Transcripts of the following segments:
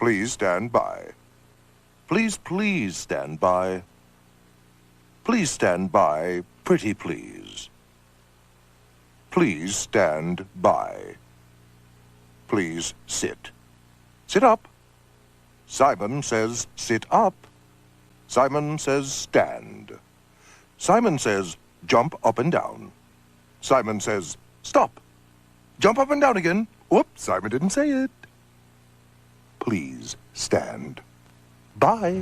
Please stand by. Please stand by. Please stand by, pretty please. Please stand by. Please sit. Sit up. Simon says sit up. Simon says stand. Simon says jump up and down. Simon says stop. Jump up and down again. Whoops, Simon didn't say it. Please stand by.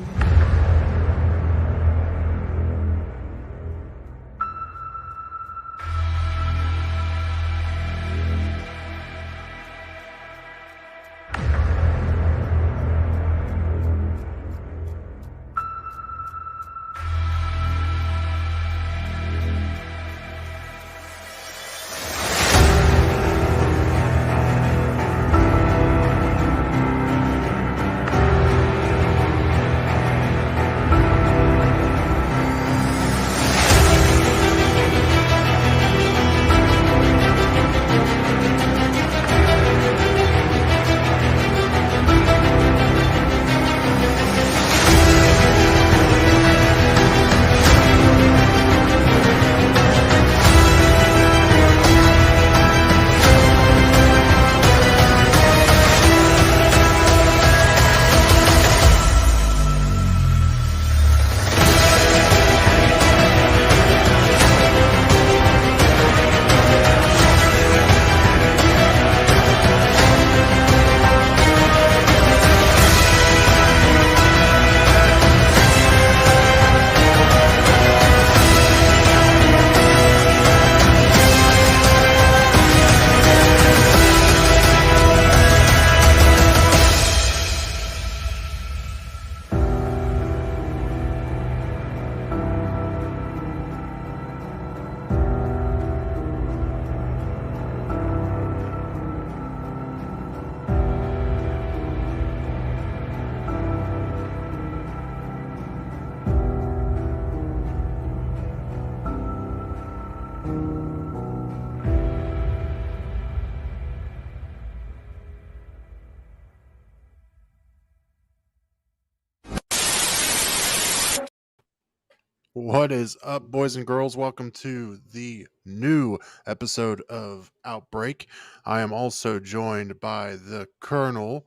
What is up, boys and girls? Welcome to the new episode of Outbreak. I am also joined by the Colonel,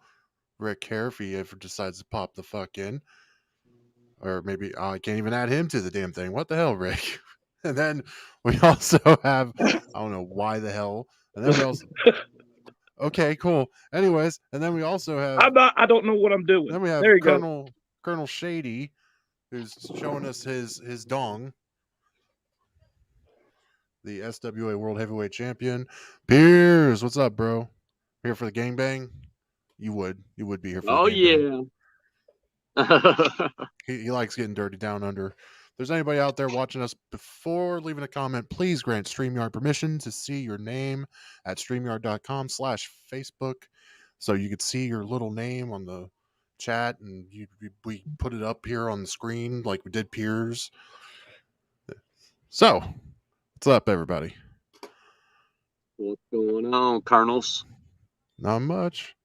Rick Hare, if he ever decides to pop the fuck in. Or maybe I can't even add him to the damn thing. What the hell, Rick? And then we also have, I don't know why the hell. And then we also, okay, cool. Anyways, and then we also have, I don't know what I'm doing. Then we have There you go. Colonel Shady, who's showing us his dong. The SWA World Heavyweight Champion. Piers, what's up, bro? Here for the gangbang? You would be here for the gangbang. Yeah. He likes getting dirty down under. If there's anybody out there watching us, before leaving a comment, please grant StreamYard permission to see your name at StreamYard.com/Facebook, so you could see your little name on the chat, and we put it up here on the screen like we did Piers. So, what's up, everybody? What's going on, Colonels? Not much.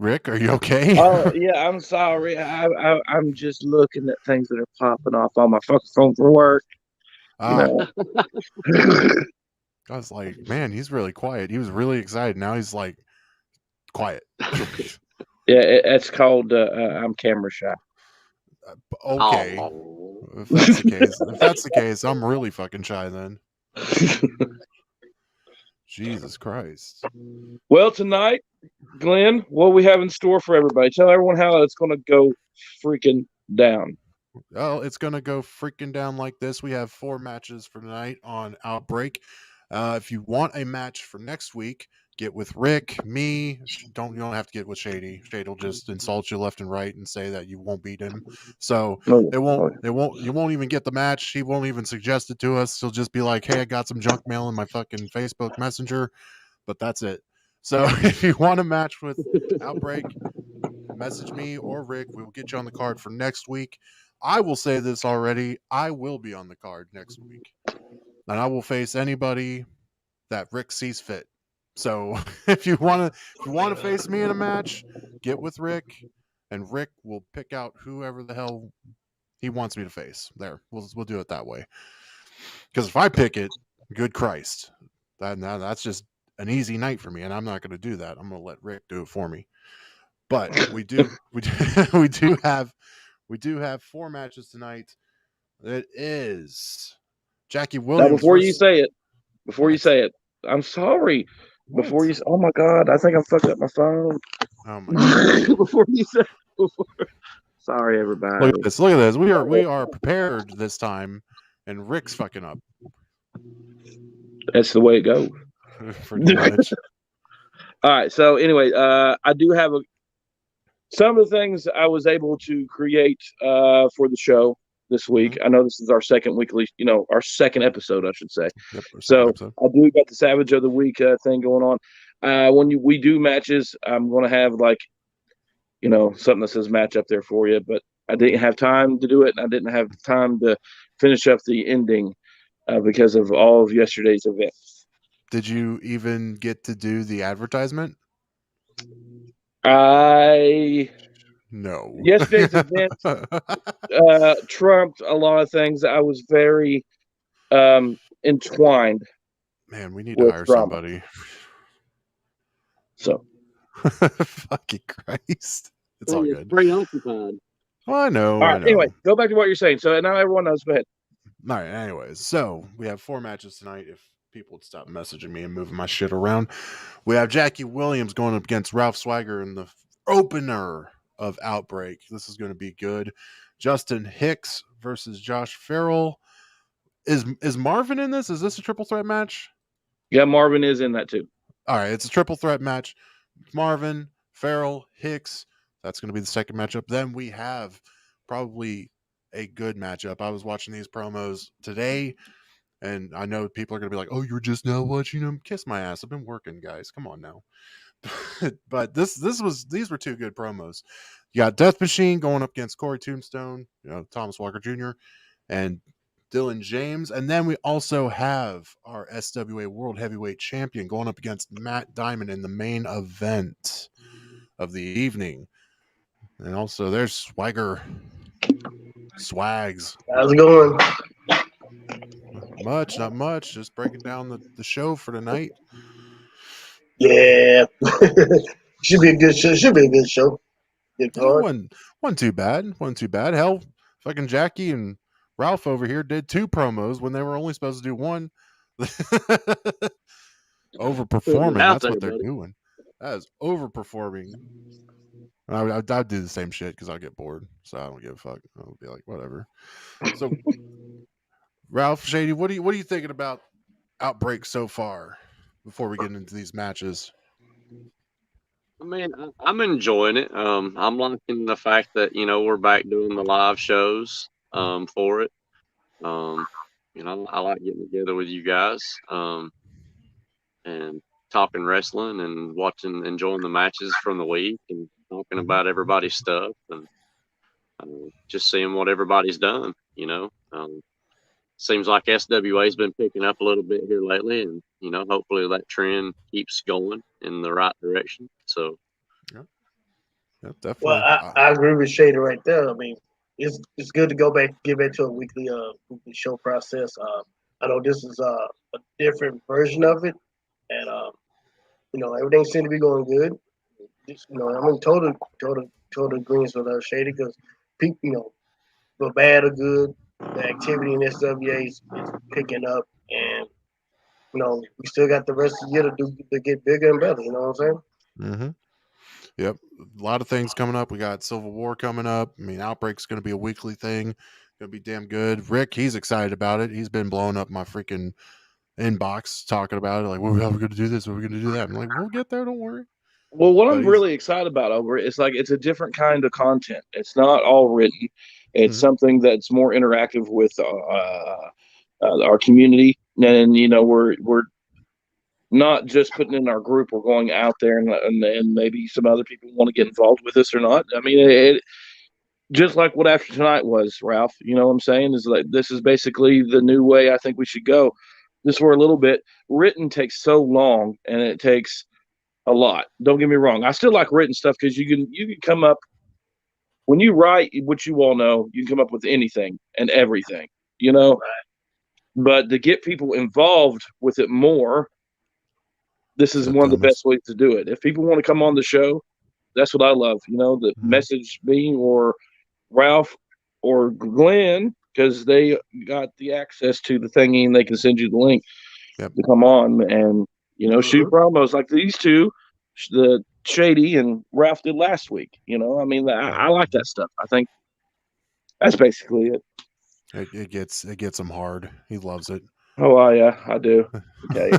Rick, are you okay? Oh yeah, I'm sorry. I'm just looking at things that are popping off on my fucking phone for work. I was like, man, he's really quiet. He was really excited. Now he's like quiet. Yeah, it's called I'm camera shy. Okay. Oh. If that's the case, I'm really fucking shy then. Jesus Christ. Well, tonight, Glenn, what we have in store for everybody? Tell everyone how it's going to go freaking down. Well, it's going to go freaking down like this. We have 4 matches for tonight on Outbreak. If you want a match for next week, get with Rick, me. You don't have to get with Shady. Shady will just insult you left and right and say that you won't beat him. So you won't even get the match. He won't even suggest it to us. He'll just be like, hey, I got some junk mail in my fucking Facebook Messenger, but that's it. So if you want a match with Outbreak, message me or Rick. We will get you on the card for next week. I will say this already. I will be on the card next week. And I will face anybody that Rick sees fit. So if you want to face me in a match, get with Rick, and Rick will pick out whoever the hell he wants me to face. There, we'll do it that way. Because if I pick it, good Christ, that's just an easy night for me, and I'm not going to do that. I'm going to let Rick do it for me. But we do we do have 4 matches tonight. It is Jackie Williams. Now, before you say it, I'm sorry. What? Before you, oh my God, I think I fucked up my phone. Oh my God. Before you say, sorry everybody. Look at this. Look at this. We are prepared this time, and Rick's fucking up. That's the way it goes. Pretty much. All right. So anyway, I do have some of the things I was able to create for the show this week. Mhm. I know this is our second weekly, our second episode, I should say. Yep, So episode. I do got the Savage of the Week thing going on. When we do matches, I'm going to have something that says match up there for you, but I didn't have time to do it, and I didn't have time to finish up the ending because of all of yesterday's events. Did you even get to do the advertisement? No. Yesterday's event trumped a lot of things. I was very entwined. Man, we need to hire drama. somebody. So, fucking Christ. It's all good. Pretty occupied. Well, I know. all right. Anyway, go back to what you're saying. So now everyone knows. Go ahead. All right. Anyways, so we have 4 matches tonight. If people would stop messaging me and moving my shit around, we have Jackie Williams going up against Ralph Swagger in the opener of Outbreak. This is going to be good. Justin Hicks versus Josh Farrell. Is Marvin in this? Is this a triple threat match? Yeah, Marvin is in that too. All right, it's a triple threat match. Marvin, Farrell, Hicks. That's going to be the second matchup. Then we have probably a good matchup. I was watching these promos today, and I know people are going to be like, "Oh, you're just now watching them." Kiss my ass. I've been working, guys. Come on now. But these were 2 good promos. You got Death Machine going up against Corey Tombstone, Thomas Walker Jr., and Dylan James. And then we also have our SWA World Heavyweight Champion going up against Matt Diamond in the main event of the evening. And also there's Swagger. Swags. How's it going? Not much. Just breaking down the show for tonight. Yeah. Should be a good show. Good card. Wasn't too bad. Hell, fucking Jackie and Ralph over here did 2 promos when they were only supposed to do 1. Overperforming. That's what they're doing. That is overperforming. I'd do the same shit because I'll get bored. So I don't give a fuck. I'll be like, whatever. So, Ralph, Shady, what are you thinking about Outbreak so far before we get into these matches? I mean, I'm enjoying it. I'm liking the fact that, we're back doing the live shows for it. I like getting together with you guys and talking wrestling and enjoying the matches from the week and talking about everybody's stuff and just seeing what everybody's done, Seems like SWA's been picking up a little bit here lately, and hopefully that trend keeps going in the right direction. So, yeah, definitely. Well, I agree with Shader right there. I mean, it's good to get back to a weekly show process. I know this is a different version of it, and everything seems to be going good. I'm in total agreement with Shader because people, the bad or good. The activity in SWA is picking up, and we still got the rest of the year to get bigger and better. You know what I'm saying? Mm-hmm. Yep, a lot of things coming up. We got Civil War coming up. I mean, Outbreak's going to be a weekly thing. Going to be damn good. Rick, he's excited about it. He's been blowing up my freaking inbox talking about it. Like, well, how are we going to do this? What are we going to do that? I'm like, we'll get there. Don't worry. Well, what I'm really excited about over it is it's a different kind of content. It's not all written. It's something that's more interactive with our community, and we're not just putting in our group. We're going out there, and maybe some other people want to get involved with us or not. I mean, it just like what After Tonight was, Ralph. You know what I'm saying? Is like this is basically the new way I think we should go. Just for a little bit. Written takes so long, and it takes a lot. Don't get me wrong. I still like written stuff because you can come up when you write, which you all know, you can come up with anything and everything, you know. Right. But to get people involved with it more, this is one of the best ways to do it. If people want to come on the show, that's what I love. You know, the message me or Ralph or Glenn, because they got the access to the thingy and they can send you the link to come on and, you know, shoot promos like these two, the Shady and Ralph did last week. You know, I mean, I like that stuff. I think that's basically it. It gets him hard. He loves it. Oh, yeah, I do. Okay.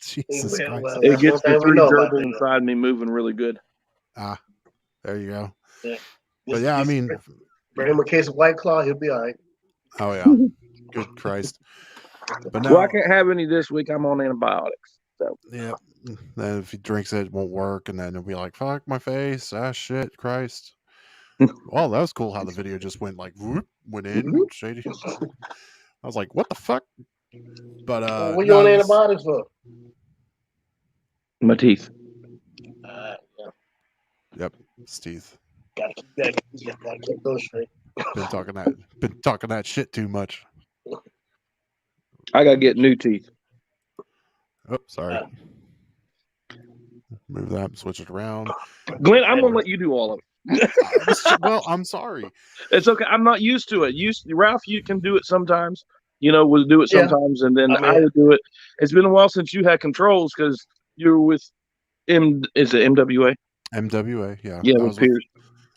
Jesus Christ. It gets the three gerbils inside me moving really good. Ah, there you go. Yeah. But yeah, I mean, bring him a case of White Claw, he'll be all right. Oh yeah, good Christ. But now, well, I can't have any this week. I'm on antibiotics. So yeah, then if he drinks it won't work, and then he'll be like, "Fuck my face, ah shit, Christ." Well, that was cool how the video just went like whoop, went in Shady. I was like, "What the fuck?" But what you on antibiotics for? My teeth. Yeah. Yep, it's teeth. Gotta keep those straight. Been talking that shit too much. I gotta get new teeth. Oh, sorry. Move that, switch it around. Glenn, I'm gonna let you do all of it. Well, I'm sorry. It's okay. I'm not used to it. Ralph, you can do it sometimes. You know, we'll do it sometimes, and then I would do it. It's been a while since you had controls because you were with Is it MWA? MWA, yeah. Yeah, with Pierce.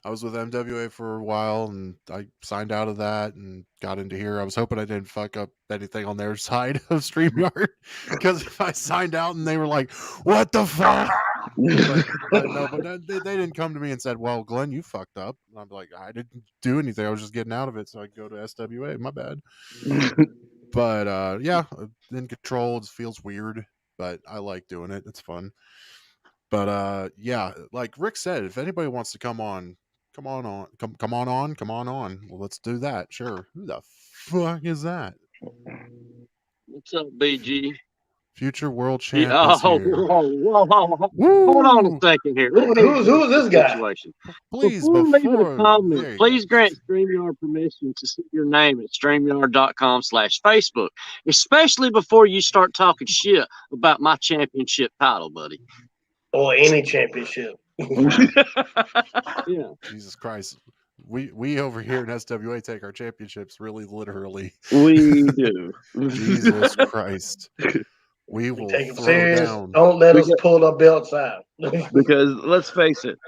I was with MWA for a while, and I signed out of that and got into here. I was hoping I didn't fuck up anything on their side of StreamYard, because if I signed out and they were like, "What the fuck?" But they didn't come to me and said, "Well, Glenn, you fucked up." And I'm like, "I didn't do anything. I was just getting out of it, so I could go to SWA. My bad." But yeah, in control, it feels weird, but I like doing it. It's fun. But yeah, like Rick said, if anybody wants to come on. Well, let's do that. Sure. Who the fuck is that? What's up, BG? Future world champ. Whoa. Hold on a second here. Who's this guy? Situation. Please, before leaving a comment, please grant StreamYard permission to see your name at StreamYard.com/Facebook, especially before you start talking shit about my championship title, buddy. Or any championship. Yeah. Jesus Christ. We over here in SWA take our championships really literally. We do. Jesus Christ. We will take them throw serious. Down. Don't let us pull our belts out. Because let's face it,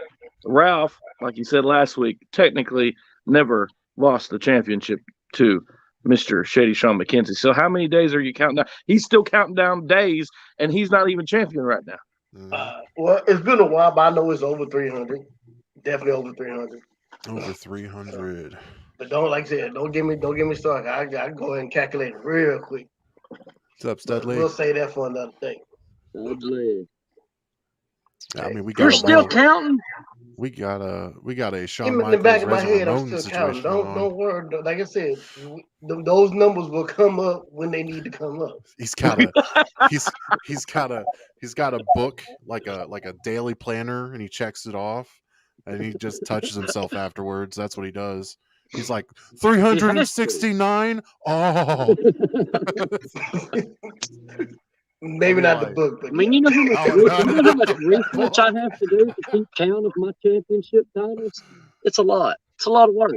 Ralph, like you said last week, technically never lost the championship to Mr. Shady Sean McKenzie. So how many days are you counting down? He's still counting down days, and he's not even champion right now. Well, it's been a while, but I know it's over 300. Definitely over 300. Over 300. But don't, like I said, don't get me started. I go ahead and calculate it real quick. What's up, Studley? We'll say that for another thing. I mean, you're still counting. We got a Shawn Even Michaels in the back of my Razor head, Ramon I'm still counting. situation Don't worry. Like I said, those numbers will come up when they need to come up. He's got a book like a daily planner, and he checks it off, and he just touches himself afterwards. That's what he does. He's like 369. Oh. Maybe not the book, but I mean, you know how much research I have to do to keep count of my championship titles? It's a lot. It's a lot of work.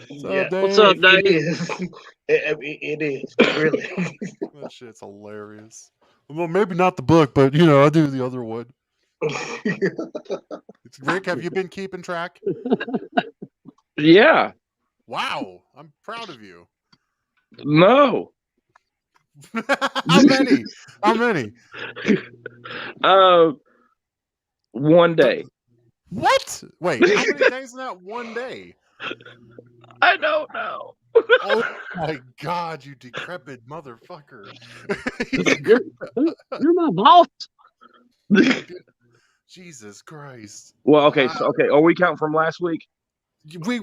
What's up, Dave? It is really. That shit's hilarious. Well, maybe not the book, but I do the other one. Rick, have you been keeping track? Yeah. Wow, I'm proud of you. No. How many? 1 day. What? Wait, how many days in that 1 day? I don't know. Oh my God, you decrepit motherfucker. You're my boss. Jesus Christ. Well, okay, so are we counting from last week? We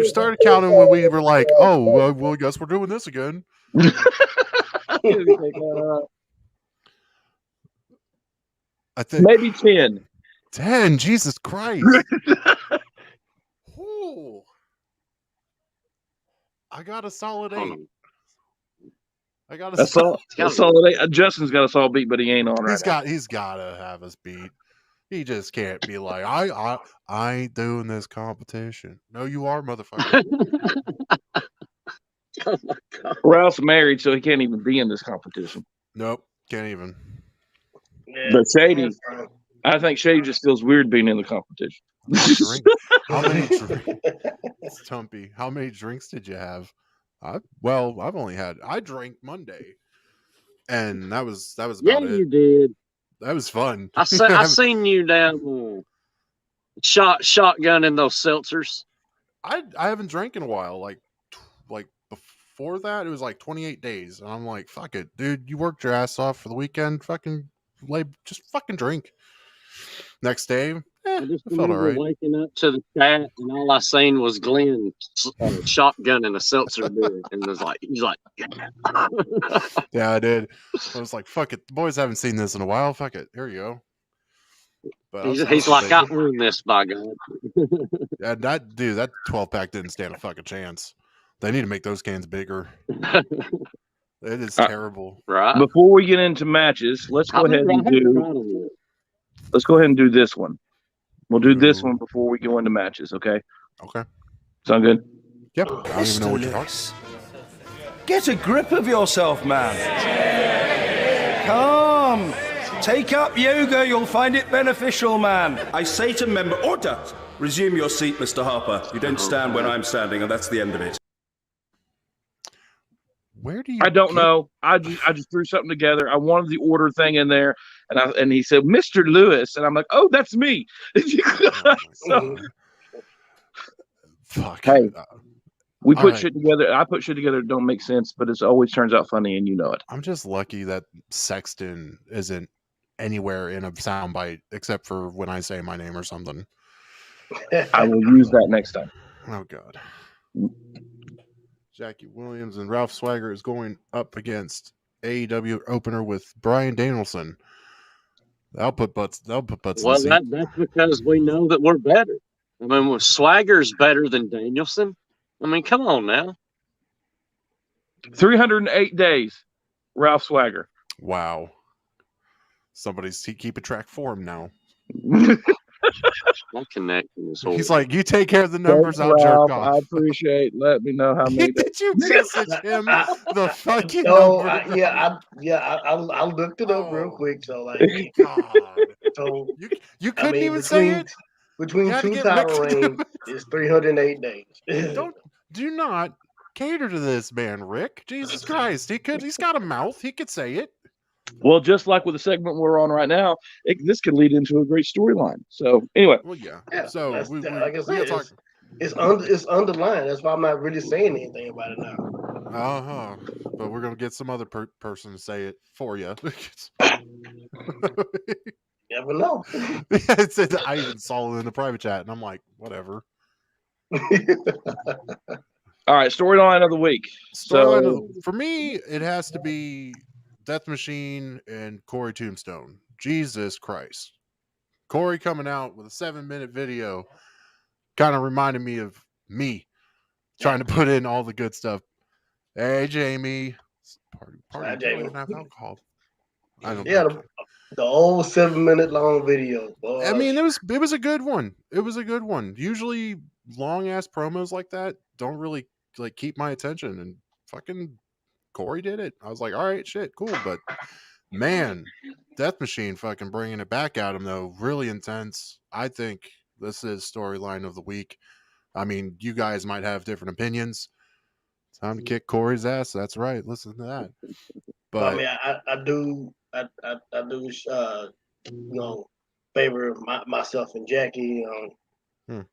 started counting when we were like, oh, well, I guess we're doing this again. I think maybe 10. 10. Jesus Christ. Ooh. I got a solid 8. I got a That's all. Justin's got us all beat, but he ain't on right now. He's got to have us beat. He just can't be like, I ain't doing this competition. No, you are, motherfucker. Oh my God. Ralph's married, so he can't even be in this competition. Nope, can't even. Yeah, But Shady, that's fine. I think Shady just feels weird being in the competition. How many drinks? Stumpy, how many drinks did you have? I drank Monday, and that was about Yeah, it. you did. That was fun. I seen you down shotgunning those seltzers. I haven't drank in a while. Like before that, it was like 28 days, and I'm like, fuck it, dude. You worked your ass off for the weekend. Just fucking drink. Next day, I just I felt all remember right. waking up to the chat, and all I seen was Glenn shotgunning a seltzer beer, and he's like, Yeah, I did. I was like, fuck it. The boys haven't seen this in a while. Fuck it. Here you go. But he's like, I earned this, by God. Yeah, that 12-pack didn't stand a fucking chance. They need to make those cans bigger. It is terrible. Right. Before we get into matches, let's go ahead and do this one. We'll do this one before we go into matches, okay? Okay. Sound good? Yep. I don't even know what you're talking. Get a grip of yourself, man. Come. Take up yoga. You'll find it beneficial, man. I say to member order. Resume your seat, Mr. Harper. You don't stand when I'm standing, and that's the end of it. Where do you? I don't know. I just threw something together. I wanted the order thing in there, and he said, "Mr. Lewis," and I'm like, "Oh, that's me." So, fuck. Hey, we put right. shit together. I put shit together that don't make sense, but it always turns out funny, and you know it. I'm just lucky that Sexton isn't anywhere in a soundbite except for when I say my name or something. I will use that next time. Oh God. Jackie Williams and Ralph Swagger is going up against AEW opener with Bryan Danielson. They'll put butts in the seat. That's because we know that we're better. I mean, Swagger's better than Danielson. I mean, come on now. 308 days, Ralph Swagger. Wow. Somebody's keeping track for him now. My connection is horrible. He's like, you take care of the numbers, I'll jerk off. I appreciate. Let me know how many. Did you message him the fucking No, number? I looked it up real quick. So like, God. so you couldn't even say it. Between two title reigns is 308 days. Do not cater to this man, Rick. Jesus Christ, he's got a mouth. He could say it. Well, just like with the segment we're on right now, this could lead into a great storyline. So anyway, well, yeah. So like I said, it's underlined. That's why I'm not really saying anything about it now. But we're gonna get some other person to say it for you. Never know. I even saw it in the private chat, and I'm like, whatever. All right, storyline of the week. For me, it has to be Death Machine and Corey Tombstone. Jesus Christ. Corey coming out with a 7-minute video kind of reminded me of me trying to put in all the good stuff. Hey, Jamie. Party don't have alcohol. I don't know. The old 7-minute long video. Boy. I mean, it was a good one. It was a good one. Usually long ass promos like that don't really like keep my attention, and fucking Corey did it. I was like, all right, shit, cool. But man, Death Machine fucking bringing it back at him though, really intense. I think this is storyline of the week. I mean, you guys might have different opinions. Time to kick Corey's ass. That's right. Listen to that. But I mean, I do favor myself and Jackie. I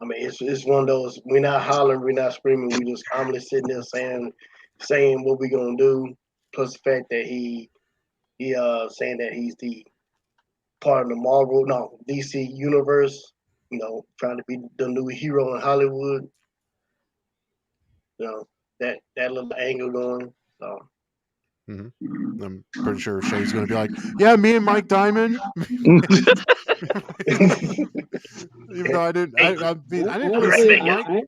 mean, it's one of those. We're not hollering, we're not screaming. We just calmly sitting there saying what we're gonna do. Plus the fact that he saying that he's the part of the DC universe. Trying to be the new hero in Hollywood. That little angle going. So Mm-hmm. I'm pretty sure Shay's going to be like, yeah, me and Mike Diamond. Even though I didn't really see Mike.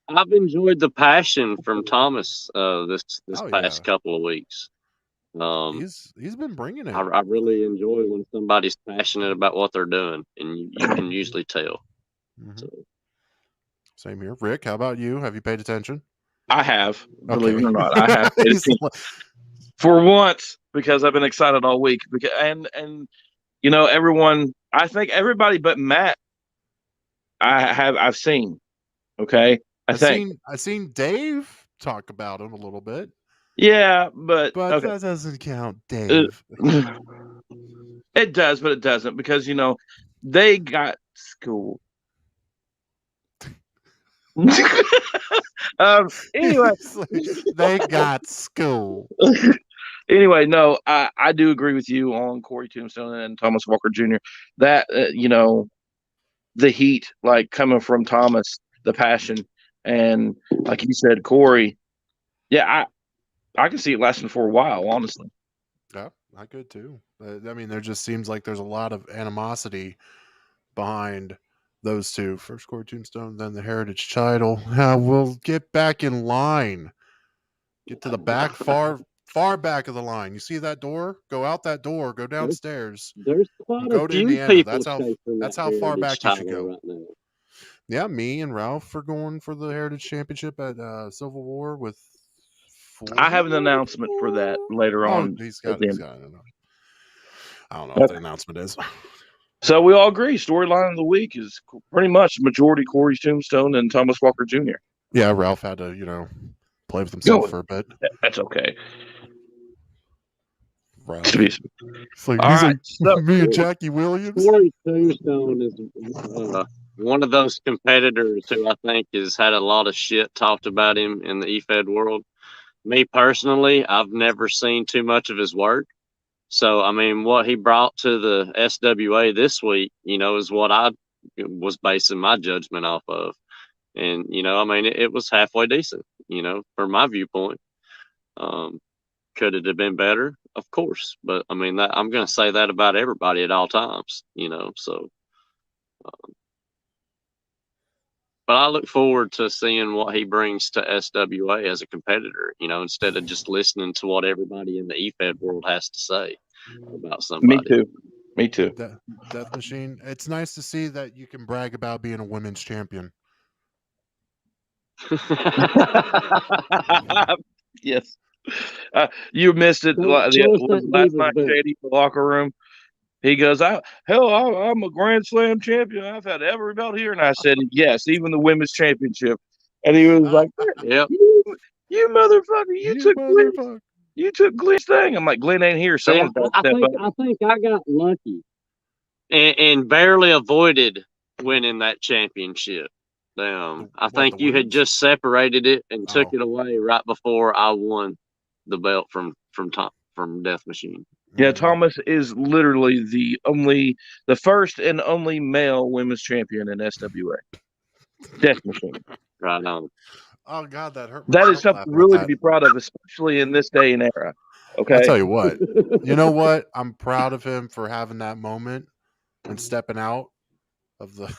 I've enjoyed the passion from Thomas this past couple of weeks. He's been bringing it. I really enjoy when somebody's passionate about what they're doing, and you can usually tell. Mm-hmm. So. Same here. Rick, how about you? Have you paid attention? I have, believe it or not, I have paid attention. For once, because I've been excited all week. Because and everyone, I think everybody but Matt, I've seen. Okay, I've seen Dave talk about him a little bit. Yeah, but okay. That doesn't count, Dave. It does, but it doesn't, because they got schooled. Anyway, they got school. Anyway, no, I do agree with you on Corey Tombstone and Thomas Walker Jr. That the heat, like, coming from Thomas, the passion, and like you said, Corey. Yeah, I can see it lasting for a while, honestly. Yeah, I could too. I mean, there just seems like there's a lot of animosity behind those two. First Corey Tombstone, then the Heritage title. We'll get back in line. Get to the back, far back of the line. You see that door? Go out that door. Go downstairs. There's quite go a to few Indiana. people. That's how far back you should go. Right now. Yeah, me and Ralph are going for the Heritage Championship at Civil War with. I have an announcement for that later on. He's got it. I don't know what the announcement is. So we all agree, storyline of the week is pretty much majority Corey Tombstone and Thomas Walker Jr. Yeah, Ralph had to, play with himself for a bit. That's okay. Ralph. Me and Jackie Williams. Corey Tombstone is one of those competitors who I think has had a lot of shit talked about him in the EFED world. Me personally, I've never seen too much of his work. So, I mean, what he brought to the SWA this week, is what I was basing my judgment off of. And, I mean, it was halfway decent, from my viewpoint. Could it have been better? Of course. But, I mean, I'm going to say that about everybody at all times, so. But I look forward to seeing what he brings to SWA as a competitor, instead of just listening to what everybody in the EFED world has to say about somebody. Me too. Death Machine. It's nice to see that you can brag about being a women's champion. Yes. You missed it last night, Shady, in the locker room. He goes, I'm a Grand Slam champion. I've had every belt here. And I said, yes, even the women's championship. And he was like, yep. You motherfucker, you took Glenn's thing. I'm like, Glenn ain't here. Someone's got to step up. I think I got lucky and barely avoided winning that championship. I think you had just separated it and took it away right before I won the belt from Death Machine. Yeah, Thomas is literally the first and only male women's champion in SWA. Death Machine. Right on. Oh God, that hurt. That is something really to be proud of, especially in this day and era. Okay. I'll tell you what. You know what? I'm proud of him for having that moment and stepping out of the.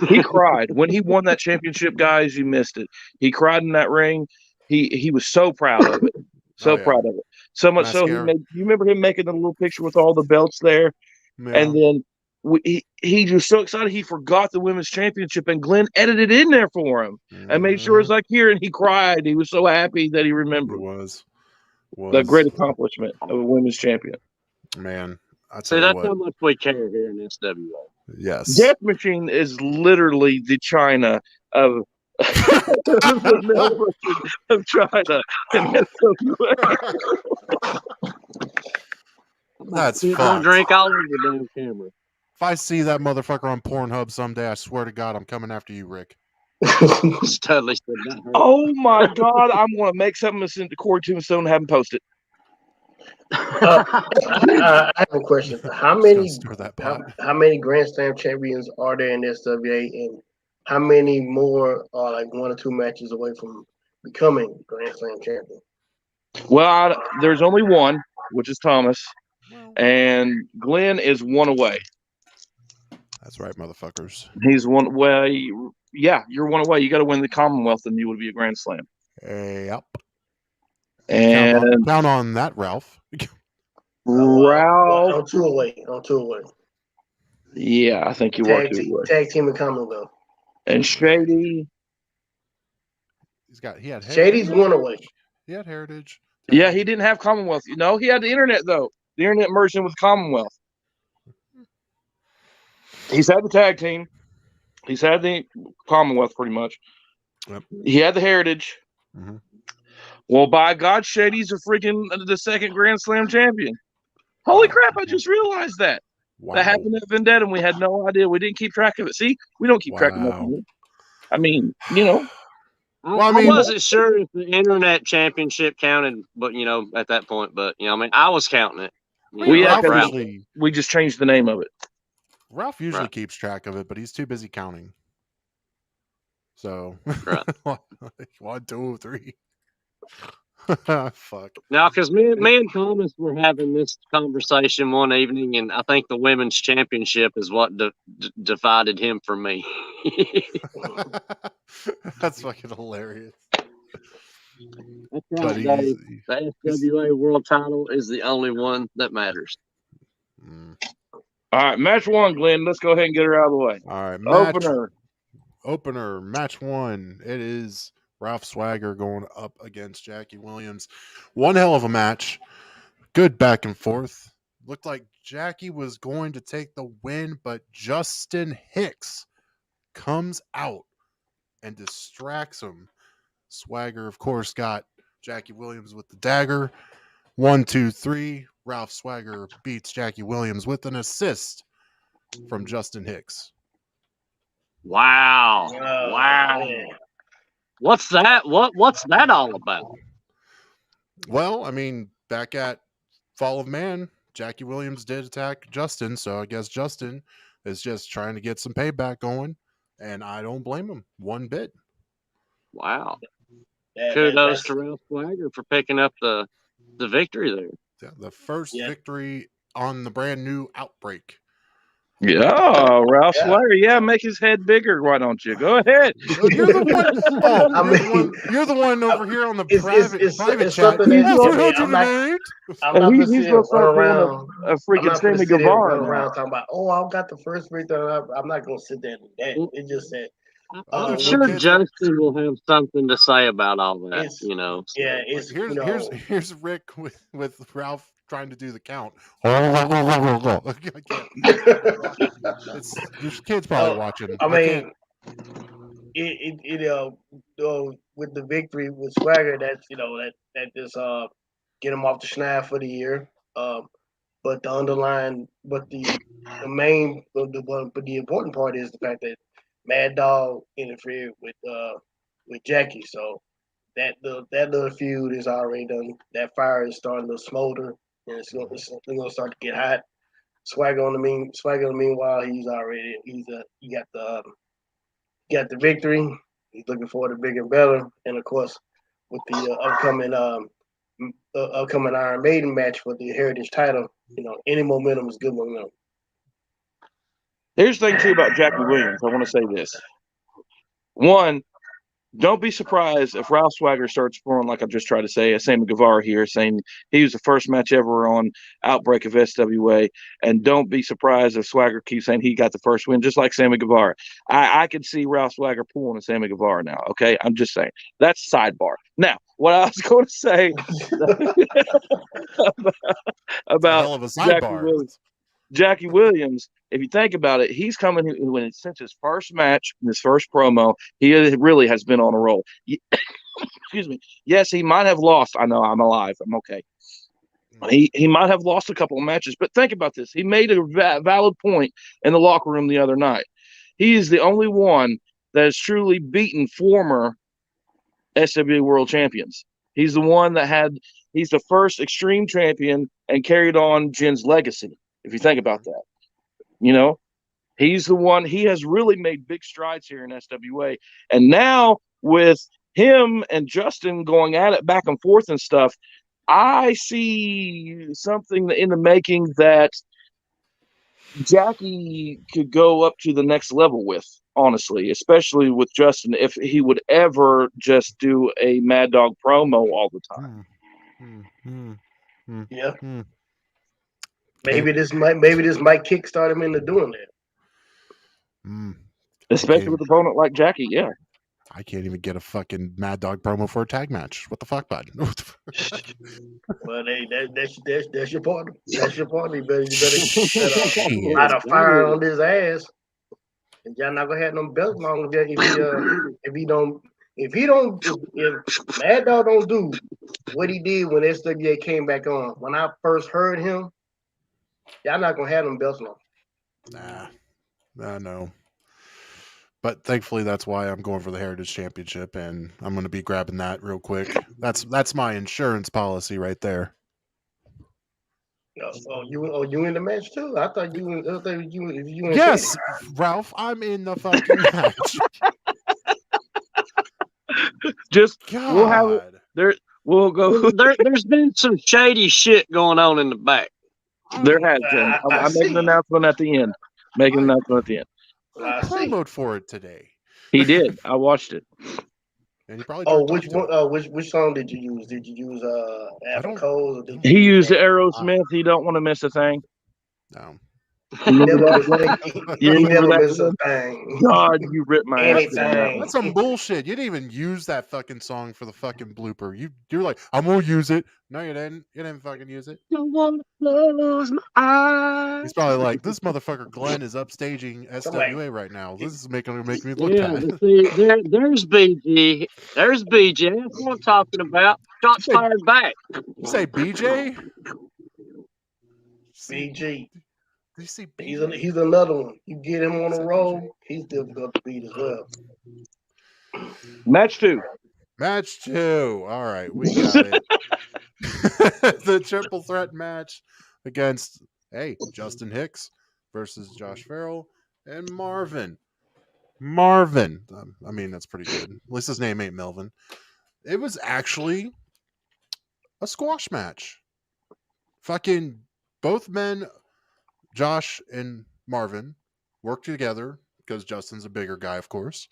He cried when he won that championship, guys. You missed it. He cried in that ring. He was so proud of it. Proud of it. So much so, you remember him making a little picture with all the belts there? Yeah. And then he was so excited he forgot the women's championship, and Glenn edited in there for him and made sure it's like here, and he cried. He was so happy that he remembered. It was the great accomplishment of a women's champion. Man, that's how much we care here in SWA. Yes. Death Machine is literally the China of of China. That's fun. Drink all over the damn camera. If I see that motherfucker on Pornhub someday, I swear to God, I'm coming after you, Rick. Oh my God! I'm going to make something that's into Corey Tombstone and have him post it. I have a question. How many Grand Slam champions are there in SWA, and how many more are like 1 or 2 matches away from becoming Grand Slam champion? Well, there's only one, which is Thomas, Well, and Glenn is one away. that's right, motherfuckers. He's one. Well, yeah, you're one away. You got to win the Commonwealth, and you would be a Grand Slam. Yep. And Count on that, Ralph. Ralph, I'm 2 away. I'm 2 away. Yeah, I think you are Tag, too. tag team and Commonwealth. And Shady. He had Shady's 1 away. He had Heritage. Yeah, he didn't have Commonwealth. No, he had the internet though. The internet merged in with Commonwealth. He's had the tag team. He's had the Commonwealth pretty much. Yep. He had the Heritage. Mm-hmm. Well, by God, Shady's the 2nd Grand Slam champion. Holy crap, I just realized that. Wow. That happened at Vendetta, and we had no idea. We didn't keep track of it. See, we don't keep track of nothing. I mean, Well, I I mean- wasn't sure if the internet championship counted, but at that point, but I was counting it. We just changed the name of it. Ralph usually keeps track of it, but he's too busy counting. So, Right. 1, 2, 3. Fuck. Now, because me and Thomas were having this conversation one evening, and I think the women's championship is what divided him from me. That's fucking hilarious. That's right, Dave. The SWA world title is the only one that matters. All right, match 1, Glenn. Let's go ahead and get her out of the way. All right, opener, match 1. It is Ralph Swagger going up against Jackie Williams. One hell of a match. Good back and forth. Looked like Jackie was going to take the win, but Justin Hicks comes out and distracts him. Swagger, of course, got Jackie Williams with the dagger. 1, 2, 3. Ralph Swagger beats Jackie Williams with an assist from Justin Hicks. Wow. What's that? What's that all about? Well, I mean, back at Fall of Man, Jackie Williams did attack Justin, so I guess Justin is just trying to get some payback going, and I don't blame him one bit. Wow. Kudos to Ralph Swagger for picking up the victory there. Yeah, the first victory on the brand new Outbreak. Yeah, Ralph Swagger. Yeah, make his head bigger. Why don't you? Go ahead. You're the one over here on the private chat. I'm not going to run around a freaking Sammy Guevara around talking about, I got the first victory. I'm not going to sit there and do that. It's just that. I'm sure Justin will have something to say about all that, Yeah, here's Rick with Ralph trying to do the count. Your kid's probably watching. I mean, with the victory with Swagger, that's that just get him off the schneid for the year. But the underlying, but the important part is the fact that Mad Dog interfered with Jackie, so that little feud is already done. That fire is starting to smolder, and it's going to start to get hot. Swagger in the meanwhile, he got the victory. He's looking forward to bigger and better, and of course, with the upcoming Iron Maiden match for the Heritage title, any momentum is good momentum. Here's the thing, too, about Jackie Williams. I want to say this. One, don't be surprised if Ralph Swagger starts throwing, like I just tried to say, a Sammy Guevara here, saying he was the first match ever on Outbreak of SWA. And don't be surprised if Swagger keeps saying he got the first win, just like Sammy Guevara. I could see Ralph Swagger pulling a Sammy Guevara now, okay? I'm just saying. That's sidebar. Now, what I was going to say about Jackie Williams, if you think about it, he's coming since his first match, his first promo. He really has been on a roll. Excuse me. Yes, he might have lost. I know I'm alive. I'm okay. He might have lost a couple of matches, but think about this. He made a valid point in the locker room the other night. He is the only one that has truly beaten former SWA World Champions. He's the one he's the first Extreme Champion and carried on Jen's legacy. If you think about that, he's the one. He has really made big strides here in SWA. And now with him and Justin going at it back and forth and stuff, I see something in the making that Jackie could go up to the next level with, honestly, especially with Justin, if he would ever just do a Mad Dog promo all the time. Yeah. Maybe this might kickstart him into doing that. Especially with an opponent like Jackie, yeah. I can't even get a fucking Mad Dog promo for a tag match. What the fuck, bud? Well, hey, that's your partner. That's your partner. You better light a fire on his ass. And y'all not gonna have no belt long if Mad Dog don't do what he did when SWA came back on. When I first heard him, y'all not gonna have them belts long. Nah, no. But thankfully, that's why I'm going for the Heritage Championship, and I'm going to be grabbing that real quick. That's my insurance policy right there. You in the match too? I thought you in. Yes, Ralph, I'm in the fucking match. Just God. we'll have it there. We'll go. There's been some shady shit going on in the back. There has been. I'm making an announcement at the end. I promoted for it today. He did. I watched it. And he probably which song did you use? Did you use Adam Cole's? He used Aerosmith. He don't want to miss a thing. No. You never miss a thing. God, you ripped my ass. That's some bullshit. You didn't even use that fucking song for the fucking blooper. You're like, I'm gonna use it. No, you didn't. You didn't fucking use it. Don't want to close my eyes. He's probably like, this motherfucker Glenn is upstaging SWA right now. This is making me look bad. See, there's BG. There's BJ. That's what I'm talking about. Shots fired back. You say BJ? BG. You see he's another one. You get him on a roll, he's difficult to beat as well. Match 2. All right, we got it. The triple threat match against Justin Hicks versus Josh Farrell and Marvin. I mean, that's pretty good. At least his name ain't Melvin. It was actually a squash match. Fucking both men, Josh and Marvin, worked together because Justin's a bigger guy, of course,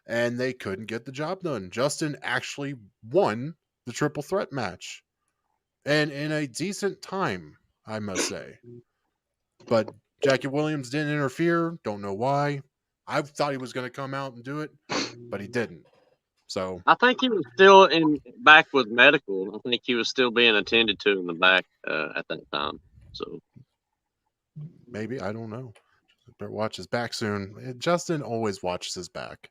and they couldn't get the job done. Justin actually won the triple threat match, and in a decent time, I must say. But Jackie Williams didn't interfere. Don't know why. I thought he was going to come out and do it, but he didn't. So I think he was still back with medical. I think he was still being attended to in the back at that time. So maybe, I don't know. Better watch his back soon. Justin always watches his back.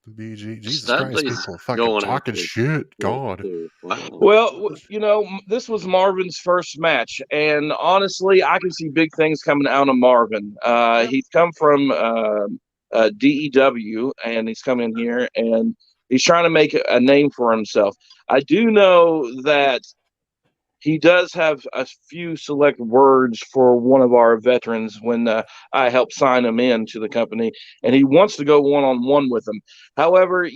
BG, Jesus Christ, people fucking talking shit. God. Wow. Well, this was Marvin's first match, and honestly, I can see big things coming out of Marvin. He's come from DEW, and he's come in here, and he's trying to make a name for himself. I do know that he does have a few select words for one of our veterans when I helped sign him in to the company, and he wants to go one-on-one with him. However,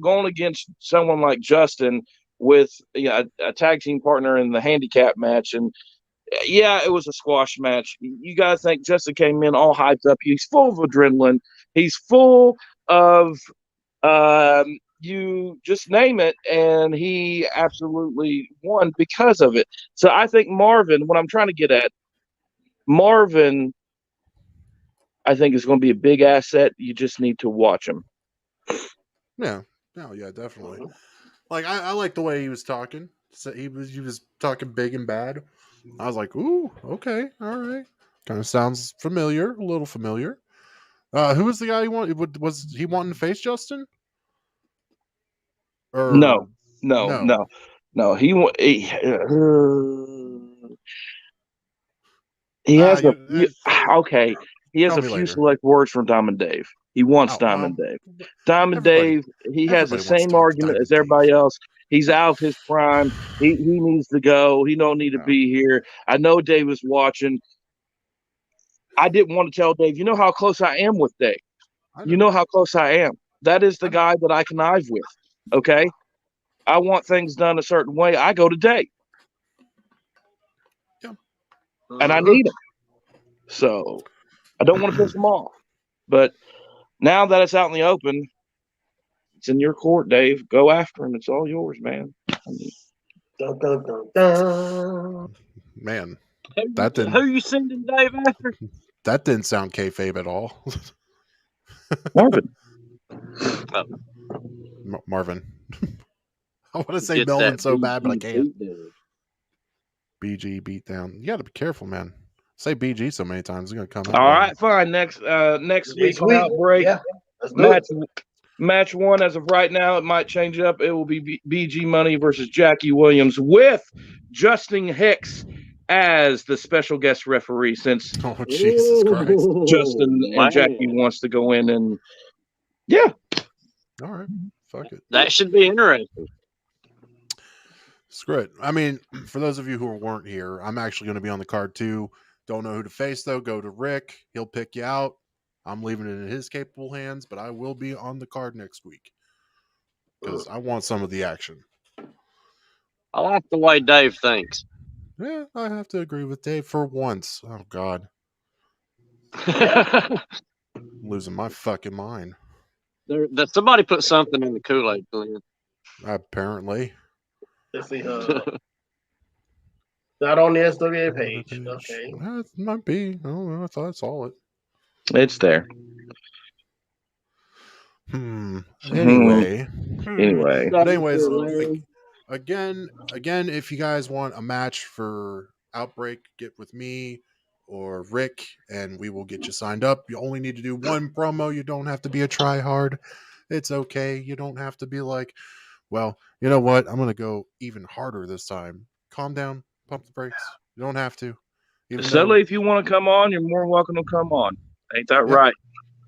going against someone like Justin with a tag team partner in the handicap match, and it was a squash match. You got to think Justin came in all hyped up. He's full of adrenaline. He's full of you just name it, and he absolutely won because of it. So I think Marvin, what I'm trying to get at, Marvin, I think is going to be a big asset. You just need to watch him. Yeah. No, yeah, definitely. Like I like the way he was talking. So he was talking big and bad. I was like, ooh, okay, all right. Kind of sounds familiar, a little familiar. Who was the guy he wanted? Was he wanting to face Justin? No. He has okay. He has a few select words from Diamond Dave. He wants Diamond Dave. Diamond Dave. He has the same argument as everybody else. He's out of his prime. He needs to go. He don't need to be here. I know Dave was watching. I didn't want to tell Dave. You know how close I am with Dave. You know how close I am. that is the guy that I connive with. Okay, I want things done a certain way. I go to Dave, and I need him. So I don't want to piss him off. But now that it's out in the open, it's in your court, Dave. Go after him. It's all yours, man. Dun, dun, dun, dun. Man, Who you sending Dave after? that didn't sound kayfabe at all. Marvin. Marvin. I want to say Melvin so bad, but I can't. BG beatdown. You got to be careful, man. Say BG so many times, it's gonna come out. All right, fine. Next week on Outbreak. Yeah, let's do it. Match 1 as of right now. It might change up. It will be BG Money versus Jackie Williams with Justin Hicks as the special guest referee, since Jesus Christ, Justin and Jackie wants to go in and all right, fuck it. That should be interesting. Screw it. I mean, for those of you who weren't here, I'm actually going to be on the card too. Don't know who to face though. Go to Rick. He'll pick you out. I'm leaving it in his capable hands, but I will be on the card next week because I want some of the action. I like the way Dave thinks. Yeah, I have to agree with Dave for once. Oh God, losing my fucking mind. Somebody put something in the Kool-Aid, Glenn. Apparently. Let's see. Not on the SWA page. Okay. It might be. I don't know. I thought I saw it. it's there. Anyway. Anyway. Anyways, again, if you guys want a match for Outbreak, get with me or Rick, and we will get you signed up. You only need to do one promo. You don't have to be a try-hard. It's okay. You don't have to be like, well, you know what? I'm going to go even harder this time. Calm down. Pump the brakes. You don't have to. Suddenly, if you want to come on, you're more welcome to come on. Ain't that right,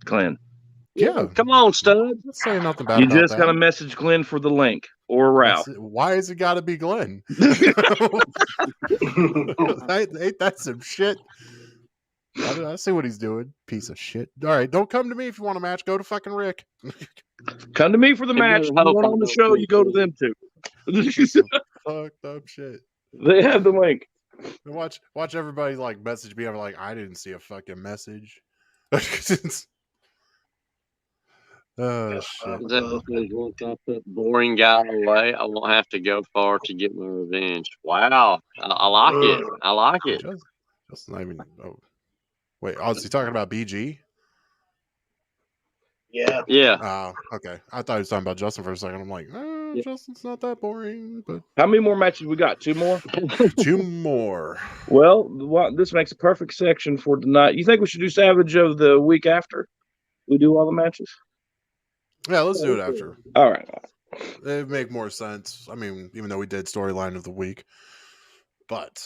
Glenn? Yeah. Come on, stud. I'm not saying nothing bad You about just that. got to message Glenn for the link or Ralph. Why is it got to be Glenn? Ain't that some shit? I see what he's doing. Piece of shit. All right, don't come to me if you want a match. Go to fucking Rick. Come to me for the match. If you want on the show, you go to them too. Fucked up shit. They have the link. Watch everybody like message me. I'm like, I didn't see a fucking message. Oh shit. Is that because once I put boring guy away, I won't have to go far to get my revenge? Wow, I like it. I like it. Just not even. Oh, wait. Oh, is he talking about BG? Yeah. Yeah. Okay. I thought he was talking about Justin for a second. I'm like, Justin's not that boring. But how many more matches we got? 2 more. 2 more. Well, this makes a perfect section for tonight. You think we should do Savage of the week after we do all the matches? Yeah, let's do it after. All right. It'd make more sense. I mean, even though we did storyline of the week, but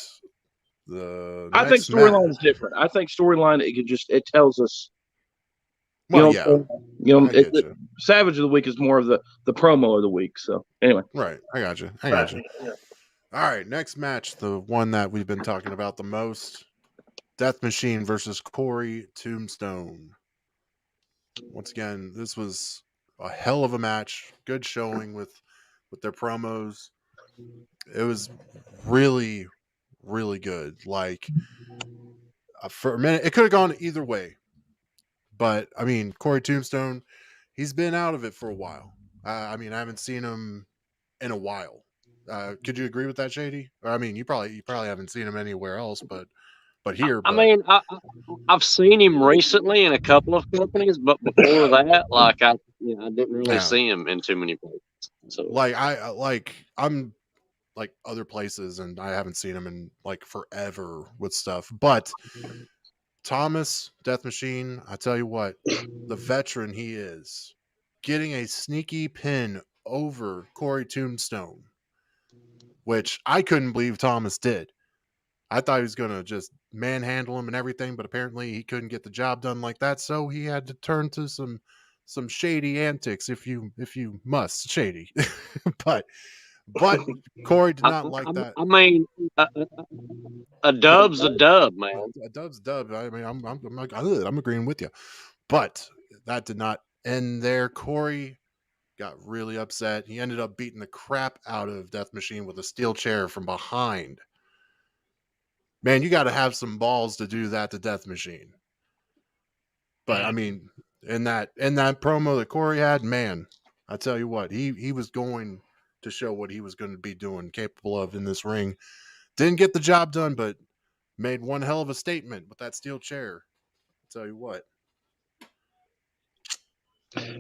I think storyline is different. I think storyline it tells us. Well, Savage of the week is more of the promo of the week. So anyway, right. I got you. Yeah. All right, next match, the one that we've been talking about the most: Death Machine versus Corey Tombstone. Once again, this was a hell of a match. Good showing with their promos. It was really, really good. Like for a minute, it could have gone either way. But I mean, Corey Tombstone, he's been out of it for a while. I mean, I haven't seen him in a while. Could you agree with that, Shady? Or, I mean, you probably haven't seen him anywhere else, but here. I mean, I've seen him recently in a couple of companies, but before that, like I didn't really see him in too many places. So I'm like other places, and I haven't seen him in like forever with stuff. But Thomas Death Machine, I tell you what, the veteran he is, getting a sneaky pin over Corey Tombstone, which I couldn't believe Thomas did. I thought he was going to just manhandle him and everything, but apparently he couldn't get the job done like that, so he had to turn to some shady antics, if you must, shady. but Corey did not like that. I mean, a dub's a dub, man. A dub's a dub. I mean, I'm agreeing with you, but that did not And there, Corey got really upset. He ended up beating the crap out of Death Machine with a steel chair from behind. Man, you got to have some balls to do that to Death Machine. But I mean, in that promo that Corey had, man, I tell you what, he was going to show what he was going to be doing, capable of in this ring. Didn't get the job done, but made one hell of a statement with that steel chair. I tell you what.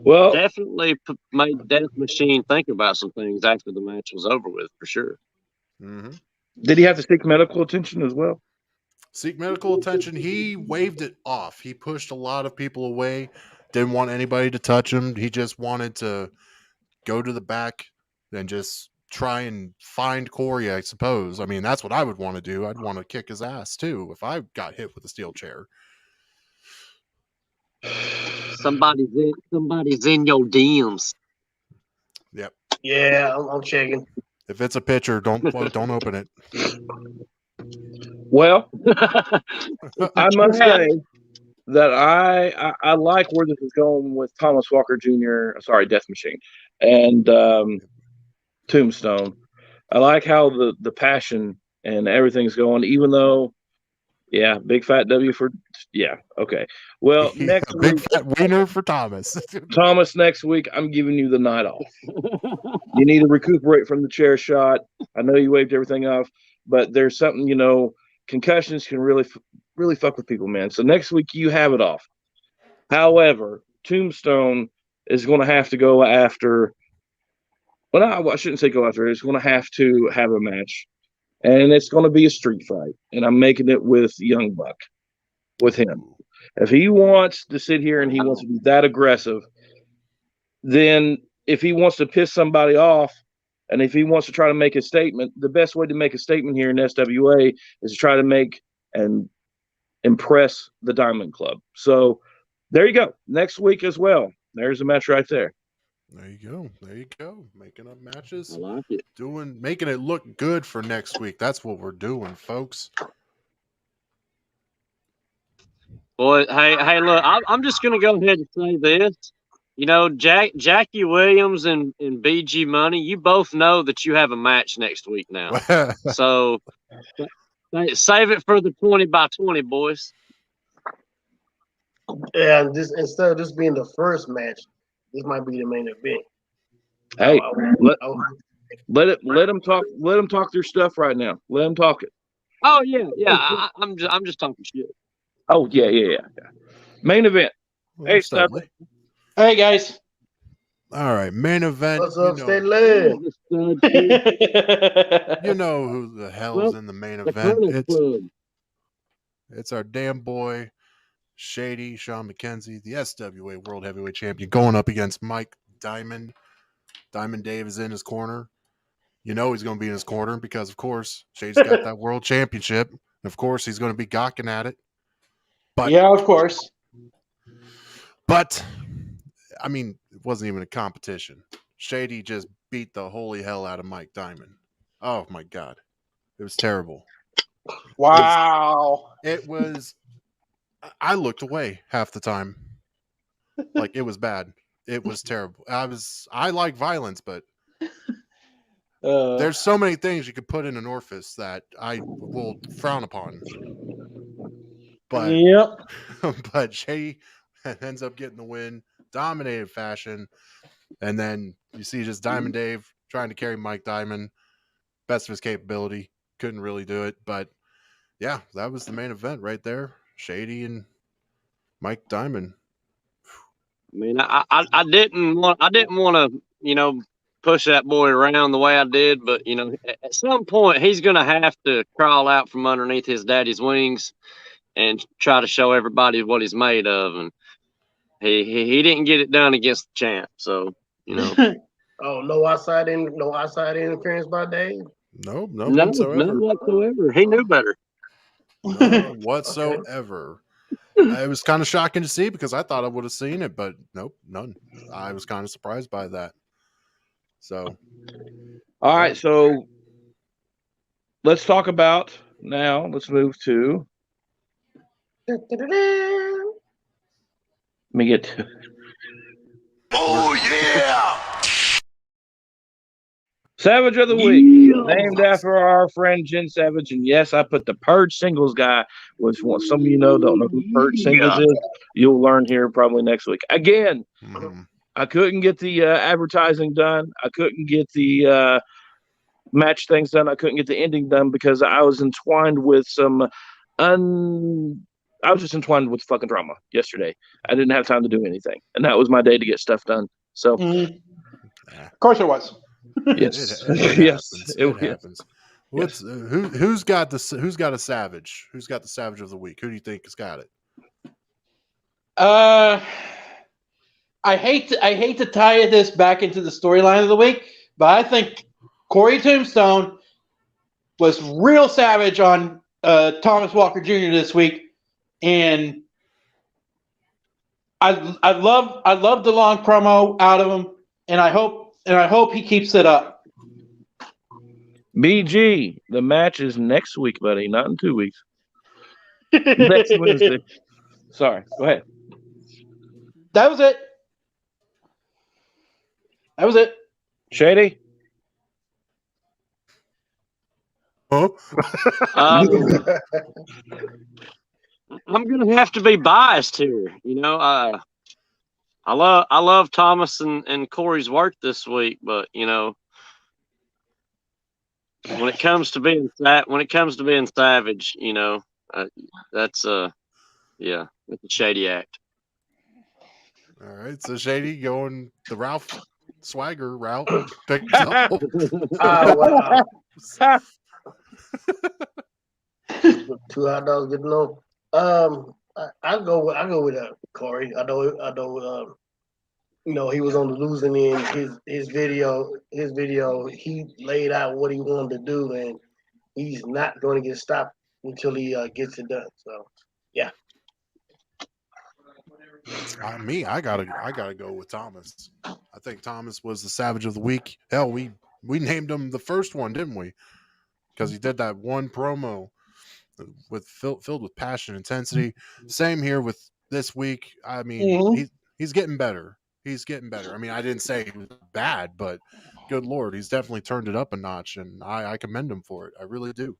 Well, Definitely made Death Machine think about some things after the match was over with, for sure. Mm-hmm. Did he have to seek medical attention as well? Seek medical attention. He waved it off. He pushed a lot of people away. Didn't want anybody to touch him. He just wanted to go to the back and just try and find Corey, I suppose. I mean, that's what I would want to do. I'd want to kick his ass too if I got hit with a steel chair. Somebody's in your DMs. Yep. Yeah, I'm checking. If it's a picture, don't open it. Well, I must say that I like where this is going with Thomas Walker Jr. Sorry, Death Machine, and Tombstone. I like how the passion and everything's going, even though, yeah, big fat W for, yeah, okay. Well, next big week, fat wiener for Thomas. Thomas, next week, I'm giving you the night off. You need to recuperate from the chair shot. I know you waved everything off, but there's something, concussions can really fuck with people, man. So next week you have it off. However, Tombstone is going to have to go after. Well, I shouldn't say go after. It's going to have a match, and it's going to be a street fight. And I'm making it with Young Buck, with him. If he wants to sit here and he wants to be that aggressive, then if he wants to piss somebody off, and if he wants to try to make a statement, the best way to make a statement here in SWA is to try to make and impress the Diamond Club. So there you go. Next week as well. There's a match right there. There you go. Making up matches. I like it. Making it look good for next week. That's what we're doing, folks. Boy, hey, look, I'm just gonna go ahead and say this. Jackie Williams and BG Money, you both know that you have a match next week now. So save it for the 20 by 20, boys. Yeah, instead of this being the first match, this might be the main event. Hey, let them talk. Let them talk their stuff right now. Let them talk it. Oh yeah. I'm just talking shit. Oh yeah. Main event. Hey, Studley. Hey guys. All right, main event. What's up, Studley? You know who the hell's in the main event? It's our damn boy, Shady Sean McKenzie, the SWA World Heavyweight Champion, going up against Mike Diamond. Diamond Dave is in his corner. You know he's going to be in his corner because, of course, Shady's got that World Championship. And, of course, he's going to be gawking at it. But, yeah, of course. But, I mean, it wasn't even a competition. Shady just beat the holy hell out of Mike Diamond. Oh, my God. It was terrible. Wow. It was I looked away half the time. Like, it was bad. It was terrible. I like violence, but there's so many things you could put in an orifice that I will frown upon. But yep. But Shady ends up getting the win, dominated fashion, and then you see just Diamond Dave trying to carry Mike Diamond, best of his capability, couldn't really do it, but yeah, that was the main event right there. Shady and Mike Diamond. I mean, I didn't want to, push that boy around the way I did, but at some point he's going to have to crawl out from underneath his daddy's wings and try to show everybody what he's made of, and he didn't get it done against the champ, so Oh, no outside interference by Dave? Nope, none whatsoever. He knew better. None whatsoever. It was kind of shocking to see because I thought I would have seen it, but nope, none. I was kind of surprised by that. So, all right. So let's talk about now. Let's move to. Let me get. Oh, yeah! Savage of the Week, named after our friend Jen Savage. And yes, I put the Purge Singles guy, which some of you don't know who Purge Singles is. You'll learn here probably next week. Again, I couldn't get the advertising done. I couldn't get the match things done. I couldn't get the ending done because I was entwined with I was just entwined with fucking drama yesterday. I didn't have time to do anything. And that was my day to get stuff done. So, of course it was. Yes, it happens. What's who's got a savage? Who's got the savage of the week? Who do you think has got it? I hate to tie this back into the storyline of the week, but I think Corey Tombstone was real savage on Thomas Walker Jr. this week, and I love the long promo out of him, and I hope he keeps it up. BG, the match is next week, buddy, not in 2 weeks. Next Wednesday. Sorry, go ahead. That was it. Shady? Huh? I'm gonna have to be biased here. I love Thomas and Corey's work this week, but when it comes to being savage, that's a shady act. All right, so Shady going the Ralph Swagger route. Wow. Two hot dogs getting low. I go with Corey. I know. He was on the losing end. His video. He laid out what he wanted to do, and he's not going to get stopped until he gets it done. So, yeah. I gotta go with Thomas. I think Thomas was the savage of the week. Hell, we named him the first one, didn't we? Because he did that one promo with filled with passion, intensity. Same here with this week. I mean, he's getting better. He's getting better. I mean, I didn't say he was bad, but good Lord, he's definitely turned it up a notch, and I commend him for it. I really do.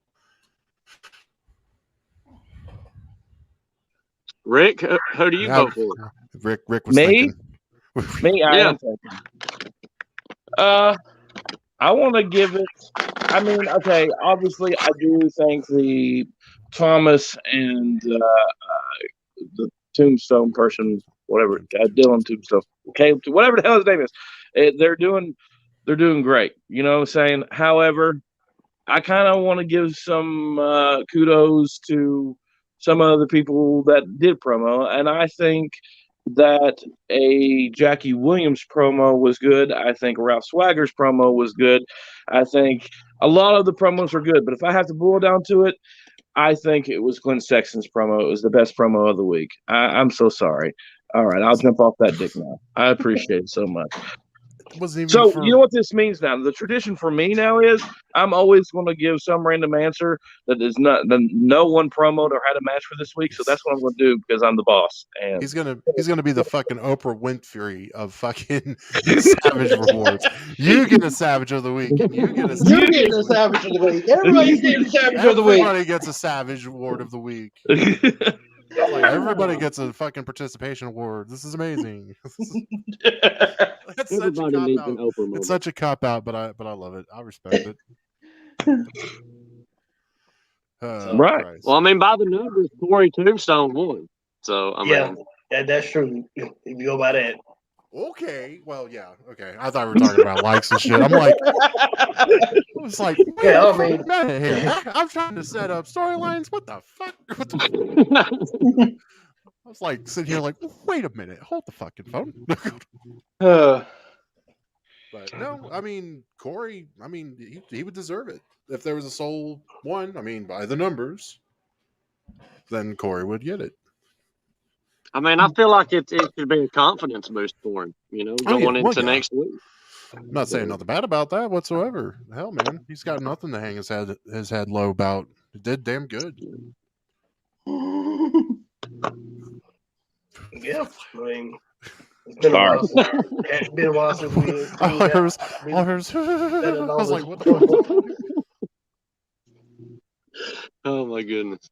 Rick, who do you vote for? Rick was Me? thinking. Me, I am thinking. I want to give it. I mean, okay. Obviously, I do think the Thomas and the Tombstone person, whatever, Dylan Tombstone, okay, whatever the hell his name is, they're doing great. You know what I'm saying? However, I kind of want to give some kudos to some of the people that did promo, and I think that a Jackie Williams promo was good. I think Ralph Swagger's promo was good. I think a lot of the promos are good, but if I have to boil down to it, I think it was Glenn Sexton's promo. It was the best promo of the week. I'm so sorry. All right, I'll jump off that dick now. I appreciate it so much. So you know what this means now? The tradition for me now is I'm always going to give some random answer that is not no one promoted or had a match for this week. So that's what I'm going to do because I'm the boss. And he's gonna be the fucking Oprah Winfrey of fucking Savage Rewards. You get a Savage of the Week. You get a Savage of the Week. Everybody's getting a Savage of the Week. Everybody gets a Savage Award of the Week. Like, everybody gets a fucking participation award. This is amazing. It's such a cop out, but I love it. I respect it. Right. Christ. Well, I mean, by the numbers, Corey Tombstone won. So I mean, that's true. If you go by that. Okay. Well, yeah. Okay. I thought we were talking about likes and shit. I'm like, it's like, I mean, I'm trying to set up storylines. What the fuck? I was like sitting here like, wait a minute, hold the fucking phone. But no, I mean, Corey, I mean, he would deserve it. If there was a sole one, I mean, by the numbers, then Corey would get it. I mean, I feel like it should be a confidence boost for him, going into next week. I'm not saying nothing bad about that whatsoever. Hell, man, he's got nothing to hang his head low about. He did damn good. Yeah, I mean, It's been a Sorry. while since it's been a while since we seen All I that. heard was, We- all I heard was that I was like, what the always- fuck? Oh my goodness.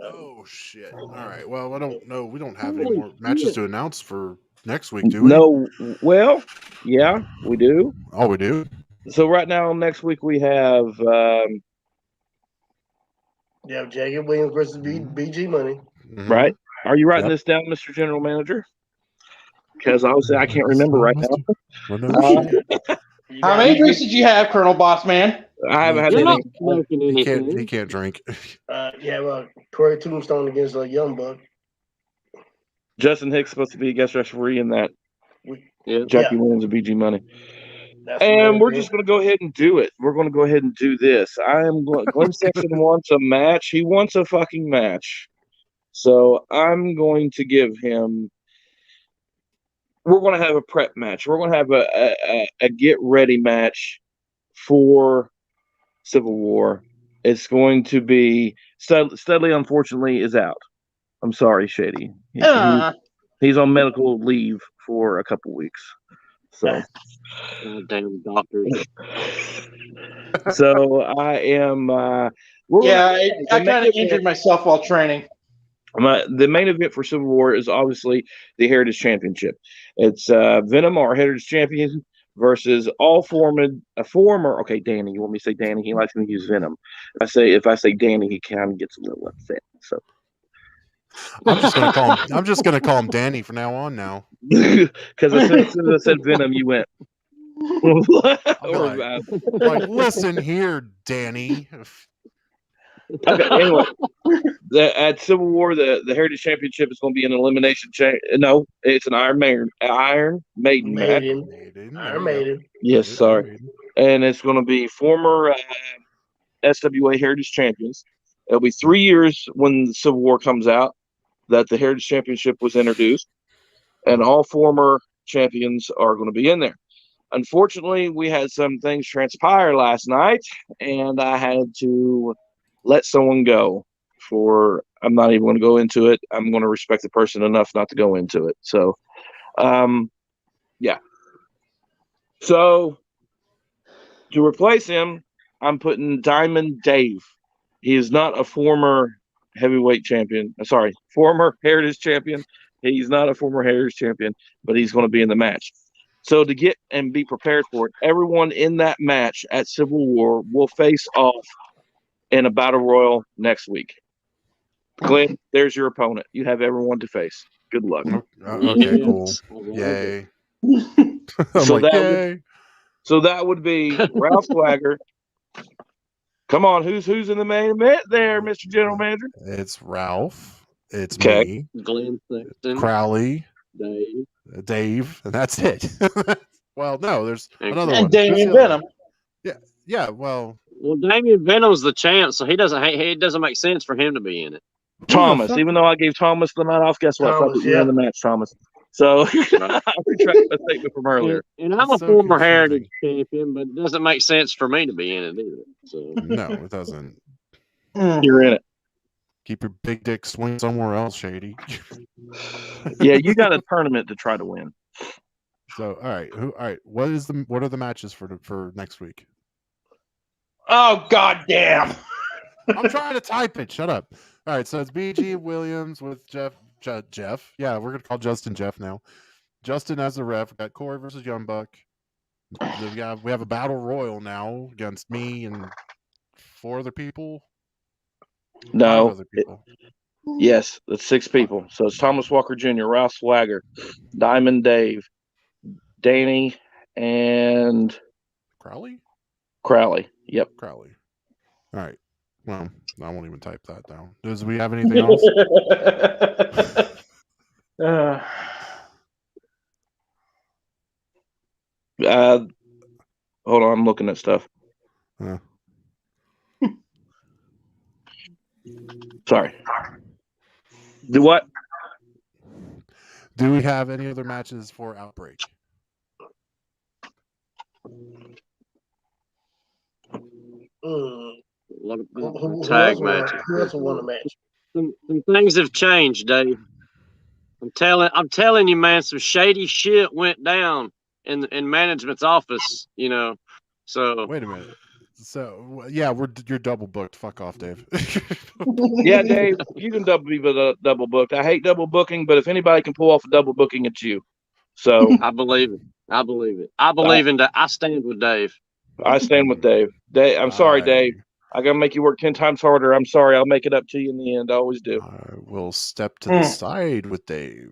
Oh shit! All right. Well, I don't know. We don't have any more matches to announce for next week, do we? No. Well, yeah, we do. Oh, we do. So right now, next week we have Yeah, Jacob Williams versus BG Money. Mhm. right. Are you writing Yep. this down, Mr. General Manager? Because obviously I can't remember right now. Well, no shit. You How got many BG drinks did you have, Colonel Boss Man? I haven't had You're not any. smoking He anything. can't drink. You have Corey Tombstone against Young Buck. Justin Hicks supposed to be a guest referee in that. Yeah. Jackie Williams and BG Money. That's And we're the just going to go ahead and do it. We're going to go ahead and do this. Glenn Sexton wants a match. He wants a fucking match. So I'm going to give him. We're going to have a prep match. We're going to have a get ready match for Civil War. It's going to be Studley. Unfortunately, is out. I'm sorry, Shady. He's on medical leave for a couple weeks. So. Damn doctors. So I am. I kind of injured myself while training. The main event for Civil War is obviously the Heritage Championship. It's Venom, our Heritage Champion, versus all former. Okay, Danny. You want me to say Danny? He likes me to use Venom. If I say Danny, he kind of gets a little upset. So I'm just gonna call him Danny from now on. Now, because as soon as I said Venom, you went. like, listen here, Danny. Okay, anyway, at Civil War, the Heritage Championship is going to be an elimination. No, it's an Iron Maiden match. Iron Maiden. Yes, sorry. And it's going to be former SWA Heritage Champions. It'll be 3 years when the Civil War comes out that the Heritage Championship was introduced, and all former champions are going to be in there. Unfortunately, we had some things transpire last night, and I had to let someone go I'm not even going to go into it. I'm going to respect the person enough not to go into it. So, yeah. So, to replace him, I'm putting Diamond Dave. He is not a former heavyweight champion. Sorry, former Heritage champion. He's not a former Heritage champion, but he's going to be in the match. So to get and be prepared for it, everyone in that match at Civil War will face off in a battle royal next week. Glenn, there's your opponent. You have everyone to face. Good luck. Okay, cool. Yay. So that would be Ralph Swagger. Come on, who's in the main event there, Mr. General Manager? It's Ralph. It's Okay. me. Glenn Sexton. Crowley. Dave. And that's it. Well, no, there's another and one. Damian Venom. Yeah. Well, Damian Venom's the champ, so it doesn't make sense for him to be in it. Thomas, even though I gave Thomas the night off, guess what? Thomas, You're in the match, Thomas. So I retract my statement from earlier. And I'm a former Heritage champion, but it doesn't make sense for me to be in it either. So no, it doesn't. You're in it. Keep your big dick swing somewhere else, Shady. Yeah, you got a tournament to try to win. So, all right. What are the matches for next week? Oh, goddamn. I'm trying to type it. Shut up. All right, so it's BG Williams with Jeff. Yeah, we're gonna call Justin Jeff now. Justin as the ref. We got Corey versus Young Buck. We have a battle royal now against me and 4 other people. No. 5 other people. Yes, it's 6 people. So it's Thomas Walker Jr., Ralph Swagger, Diamond Dave, Danny, and Crowley. Yep. Crowley. All right. Well, I won't even type that down. Does we have anything else? Hold on, I'm looking at stuff. Sorry. Do what? Do we have any other matches for Outbreak? Tag matches. Who else won the match? Some things have changed, Dave. I'm telling you, man, some shady shit went down in management's office. So Wait a minute. So yeah, you're double booked. Fuck off, Dave. Yeah, Dave, you can be double booked. I hate double booking, but if anybody can pull off a double booking, it's you. So I believe it. I stand with Dave. I stand with Dave. I'm sorry, Dave. I gotta make you work 10 times harder. I'm sorry. I'll make it up to you in the end. I always do. I will step to the side with Dave.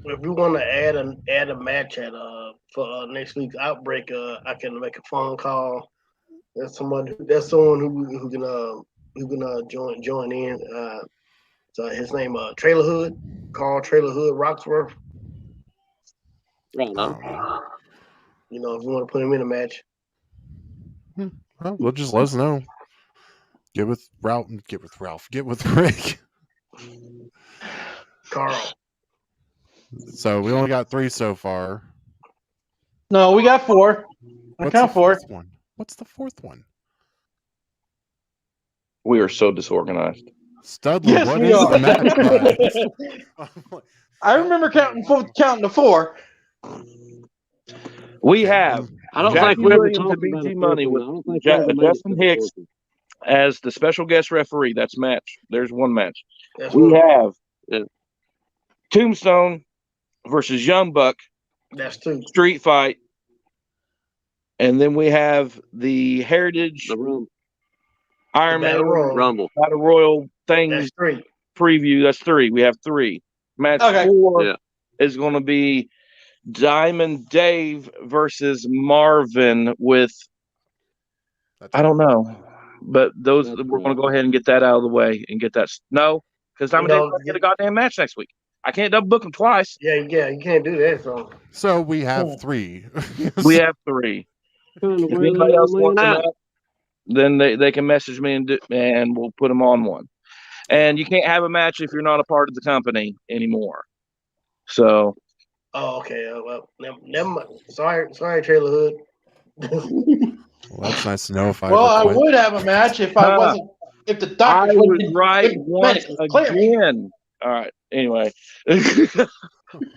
If we want to add a match for next week's Outbreak, I can make a phone call. That's someone who can join in. So his name Trailer Hood, Carl Trailer Hood Roxworth. Right on. If you want to put him in a match. Well, we'll just let us know. Get with Ralph. Get with Rick. Carl. So we only got 3 so far. No, we got 4. I count 4. What's the 4th one? We are so disorganized. Studley, yes, what is the match? I remember counting to 4. We have I don't think we ever talked to about BG Money with Justin Hicks as the special guest referee. That's match. There's one match. We have Tombstone versus Young Buck. That's 2. Street fight. And then we have the Heritage Iron Man Rumble Battle Royal things. That's 3. Preview. That's 3. We have 3. Match 4 is going to be Diamond Dave versus Marvin with I don't know, but those we're going to go ahead and get that out of the way and get that because Diamond Dave's going to get a goddamn match next week. I can't double book him twice. Yeah, you can't do that. So we have 3. We have 3. If anybody else wants them out, then they can message me and we'll put them on one. And you can't have a match if you're not a part of the company anymore. So. Oh, okay. Well, never mind. Sorry, Trailer Hood. Well, that's nice to know. I would have a match if I wasn't. If the doctor was right once again. All right. Anyway, I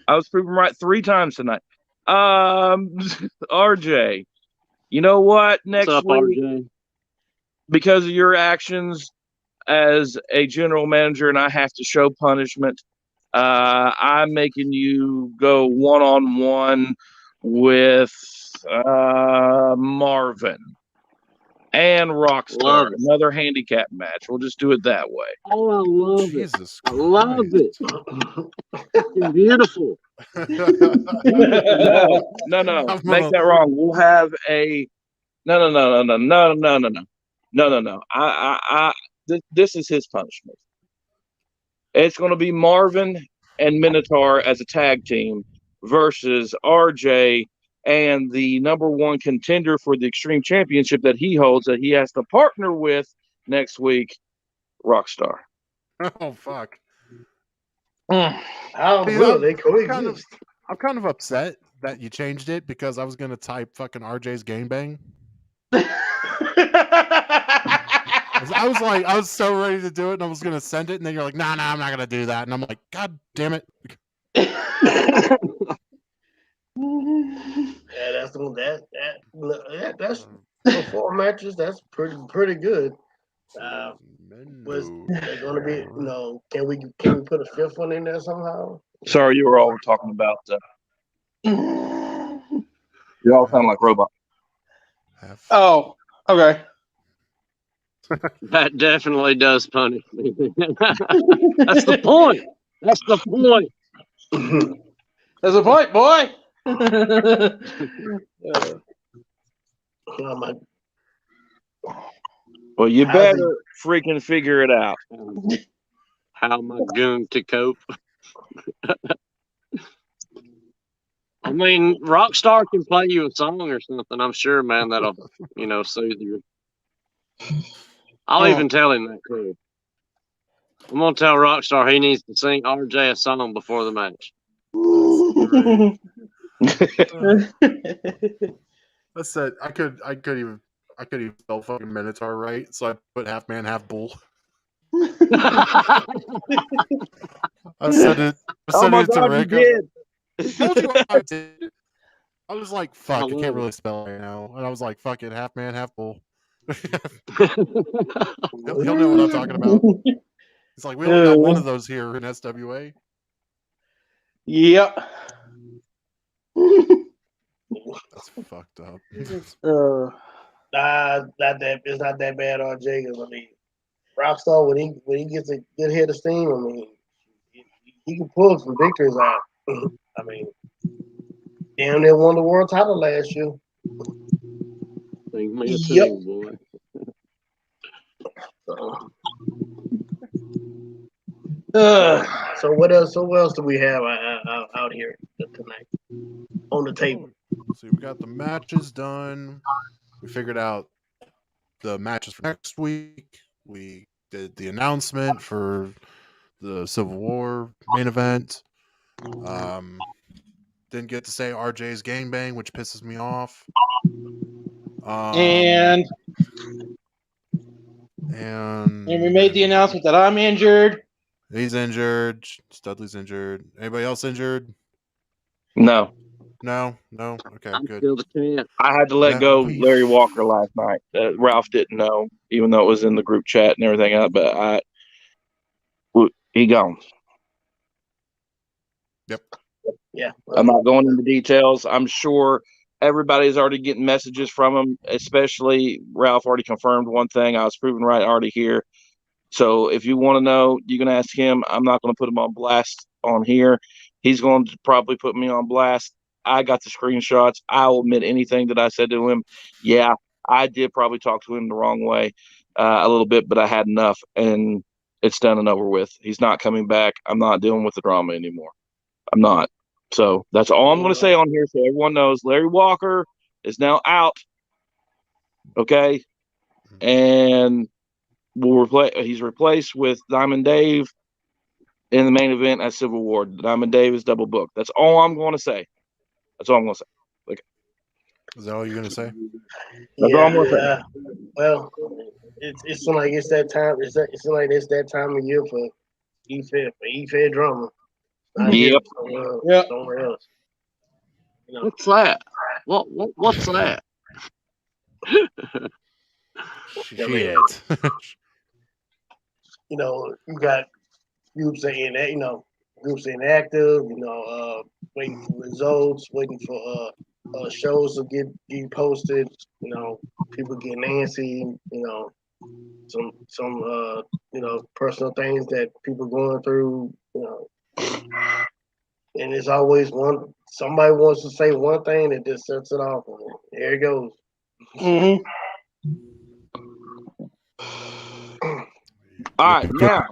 was proven right 3 times tonight. RJ, you know what? Next What's up, week, RJ? Because of your actions as a general manager, and I have to show punishment. I'm making you go 1-on-1 with Marvin and Rockstar. Another handicap match. We'll just do it that way. Oh, I love Jesus it. I love it. It's beautiful. No. Make that wrong. We'll have a no. This is his punishment. It's going to be Marvin and Minotaur as a tag team versus RJ and the #1 contender for the Extreme Championship that he holds that he has to partner with next week, Rockstar. Oh, fuck. How will they coexist? I'm kind of upset that you changed it because I was going to type fucking RJ's gangbang. I was so ready to do it and I was going to send it and then you're like, nah, I'm not going to do that. And I'm like, God damn it. Yeah, that's for 4 matches. That's pretty good. Was there going to be Can we put a 5th one in there somehow? Sorry, you were all talking about. You all sound like robots. Oh, okay. That definitely does punish me. That's the point. That's the point. That's the point, boy. Well, you better freaking figure it out. How am I going to cope? I mean, Rockstar can play you a song or something. I'm sure, man, that'll, soothe you. I'll even tell him that too. I'm gonna tell Rockstar he needs to sing RJ a song before the match. I said I could even spell fucking Minotaur right, so I put half man, half bull. I said it. Oh my It to God, you Rick. did. I told you I did. I was like, fuck, I love can't it. really spell right now. And I was like, fucking half man, half bull. He'll know what I'm talking about. It's like, we only got one of those here in SWA. Yep. That's fucked up. Nah, not that. It's not that bad on Jacobs. I mean, Rockstar when he gets a good head of steam, I mean, he can pull some victories out. I mean, damn near won the world title last year. Think me Yep. too, boy. So what else? So what else do we have out here tonight on the table? See, we got the matches done. We figured out the matches for next week. We did the announcement for the Civil War main event. Didn't get to say RJ's gangbang, which pisses me off. And we made the announcement that I'm injured. He's injured. Studley's injured. Anybody else injured? No. No. Okay, I'm good. still the champ. I had to let go Larry Walker last night. Ralph didn't know, even though it was in the group chat and everything else. But he gone. Yep. Yeah. I'm not going into details. I'm sure everybody's already getting messages from him, especially Ralph already confirmed one thing. I was proven right already here. So if you want to know, you can ask him. I'm not going to put him on blast on here. He's going to probably put me on blast. I got the screenshots. I will admit anything that I said to him. Yeah, I did probably talk to him the wrong way a little bit, but I had enough, and it's done and over with. He's not coming back. I'm not dealing with the drama anymore. I'm not. So that's all I'm going to say on here so everyone knows. Larry Walker is now out. Okay? And he's replaced with Diamond Dave in the main event at Civil War. Diamond Dave is double booked. That's all I'm going to say. That's all I'm going to say. Okay. Is that all you're going to say? That's all I'm going to say. Well, it's like it's that time. It's like it's that time of year for E-Fed drama. Yep. Somewhere else. You know. What's that? What's that? Shit. You got groups that groups inactive. Waiting for results, waiting for shows to get posted. People get antsy. Some personal things that people going through. And it's always somebody wants to say one thing that just sets it off. And there it goes. Mm-hmm. All right, now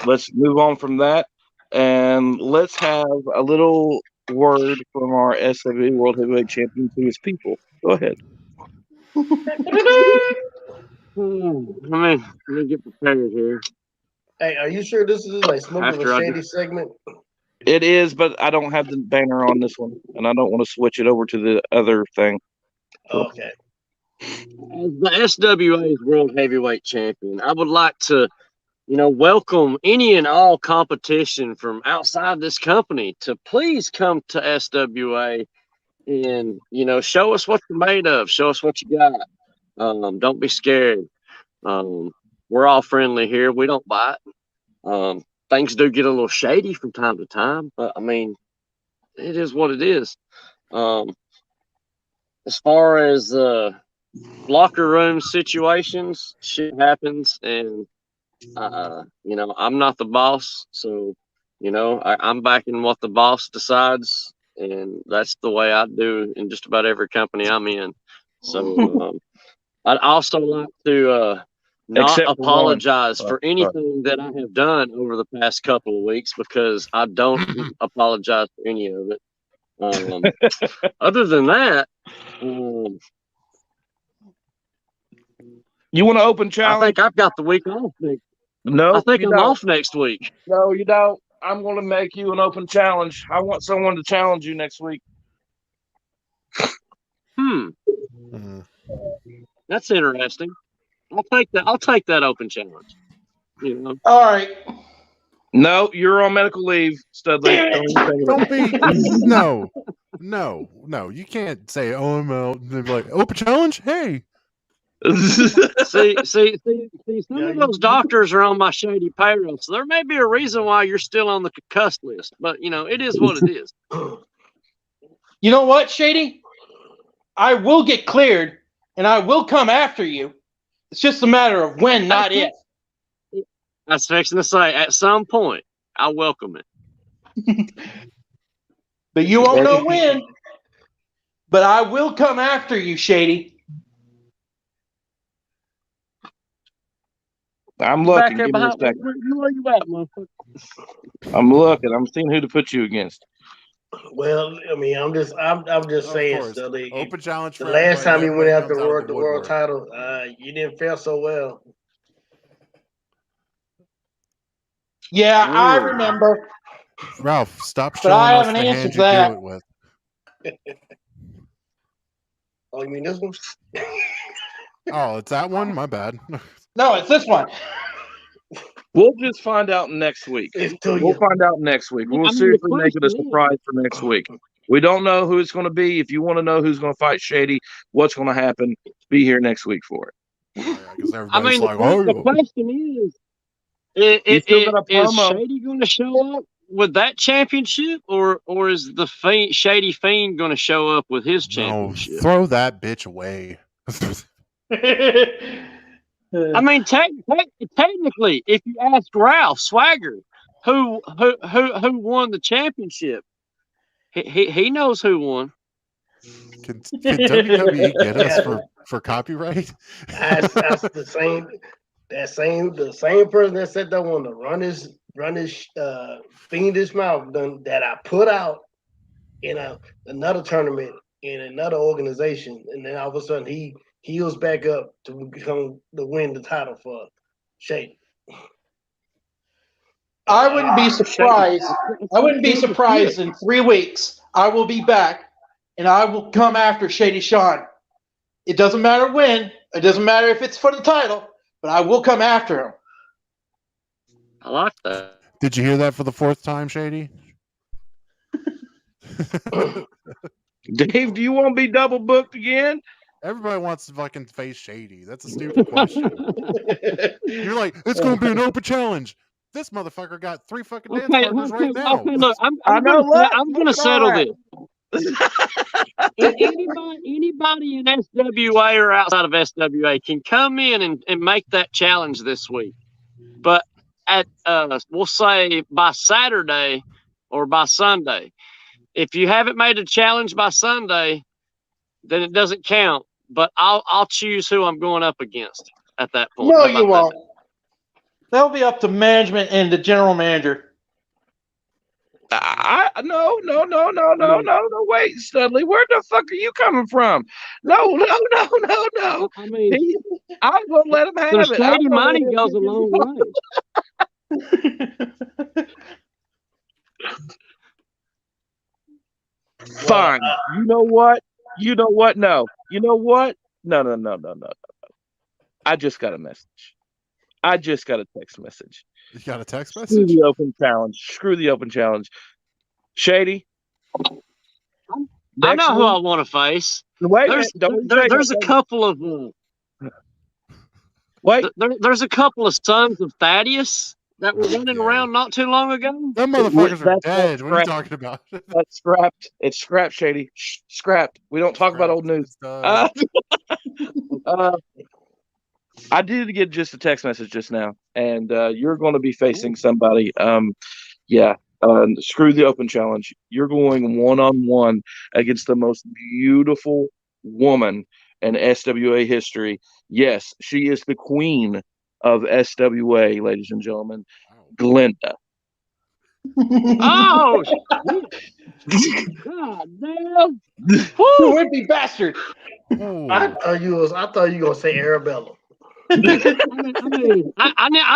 let's move on from that, and let's have a little word from our SWA World Heavyweight Champion to his people. Go ahead. Let me get prepared here. Hey, are you sure this is like Smoking with Shady segment? It is, but I don't have the banner on this one, and I don't want to switch it over to the other thing. Okay. As the SWA's World Heavyweight Champion, I would like to, welcome any and all competition from outside this company to please come to SWA and, show us what you're made of. Show us what you got. Don't be scared. We're all friendly here. We don't bite. Things do get a little shady from time to time, but it is what it is. As far as locker room situations, shit happens, and I'm not the boss, so I'm backing what the boss decides, and that's the way I do in just about every company I'm in. So I'd also like to not apologize for anything that I have done over the past couple of weeks, because I don't apologize for any of it. Other than that, you want to open challenge? I think I've got the week off. No, I think I'm off next week. No, you don't. I'm going to make you an open challenge. I want someone to challenge you next week. That's interesting. I'll take that open challenge. You know. All right. No, you're on medical leave, Studley. Don't be. No. You can't say, "Oh, I'm out." And they'd be like, "Open challenge." Hey. See, some of those doctors are on my shady payroll, so there may be a reason why you're still on the concussed list. But it is what it is. You know what, Shady? I will get cleared, and I will come after you. It's just a matter of when, not if. I was fixing to say, at some point, I welcome it. But you won't know when. But I will come after you, Shady. I'm looking. Back Give me a behind, second. where you at, motherfucker? I'm looking. I'm seeing who to put you against. Well, I mean, I'm just saying, Course. Sully. Open challenge for The last time you went everybody after comes out the world title, you didn't fare so well. Yeah, I remember. Ralph, stop But showing I us haven't the hand answered you that. do it with. Oh, you mean this one? Oh, it's that one? My bad. No, it's this one. We'll just find out next week. We'll find out next week. We'll seriously make it a surprise for next week. We don't know who it's going to be. If you want to know who's going to fight Shady, what's going to happen, be here next week for it. Because everybody's like, the question is Shady going to show up with that championship, or is the Shady Fiend going to show up with his championship? Throw that bitch away. I mean, technically, if you ask Ralph Swagger, who won the championship, he knows who won. Can WWE get us for copyright? That's the same. The same person that said that want to run his fiendish mouth that I put out in another tournament in another organization, and then all of a sudden he heals back up to become to win the title for Shady. I wouldn't be surprised. I wouldn't be surprised in 3 weeks. I will be back, and I will come after Shady Sean. It doesn't matter when. It doesn't matter if it's for the title, but I will come after him. I like that. Did you hear that for the 4th time, Shady? Dave, do you want to be double booked again? Everybody wants to fucking face Shady. That's a stupid question. You're like, it's going to be an open challenge. This motherfucker got 3 fucking dance partners right now. Okay, look, I'm going to settle this. Anybody in SWA or outside of SWA can come in and make that challenge this week. But at we'll say by Saturday or by Sunday. If you haven't made a challenge by Sunday, then it doesn't count. But I'll choose who I'm going up against at that point. No, you won't. That'll be up to management and the general manager. No. Wait, Studley, where the fuck are you coming from? No. I mean, I'm gonna let him have it. Shady money goes a long way. Fine. You know what? No. You know what? No. I just got a message. I just got a text message. You got a text message? Screw the open challenge. Shady. I know who I want to face. Wait, there's a couple of there's a couple of sons of Thaddeus that were running around not too long ago. Them motherfuckers are dead. What are you talking about? That's scrapped. It's scrapped, Shady. Scrapped. We don't talk about old news. I did get just a text message just now, and you're going to be facing somebody. Screw the open challenge. You're going one-on-one against the most beautiful woman in SWA history. Yes, she is the queen of SWA, ladies and gentlemen, Glenda. Oh, God damn! You wimpy bastard! I thought you were gonna say Arabella. I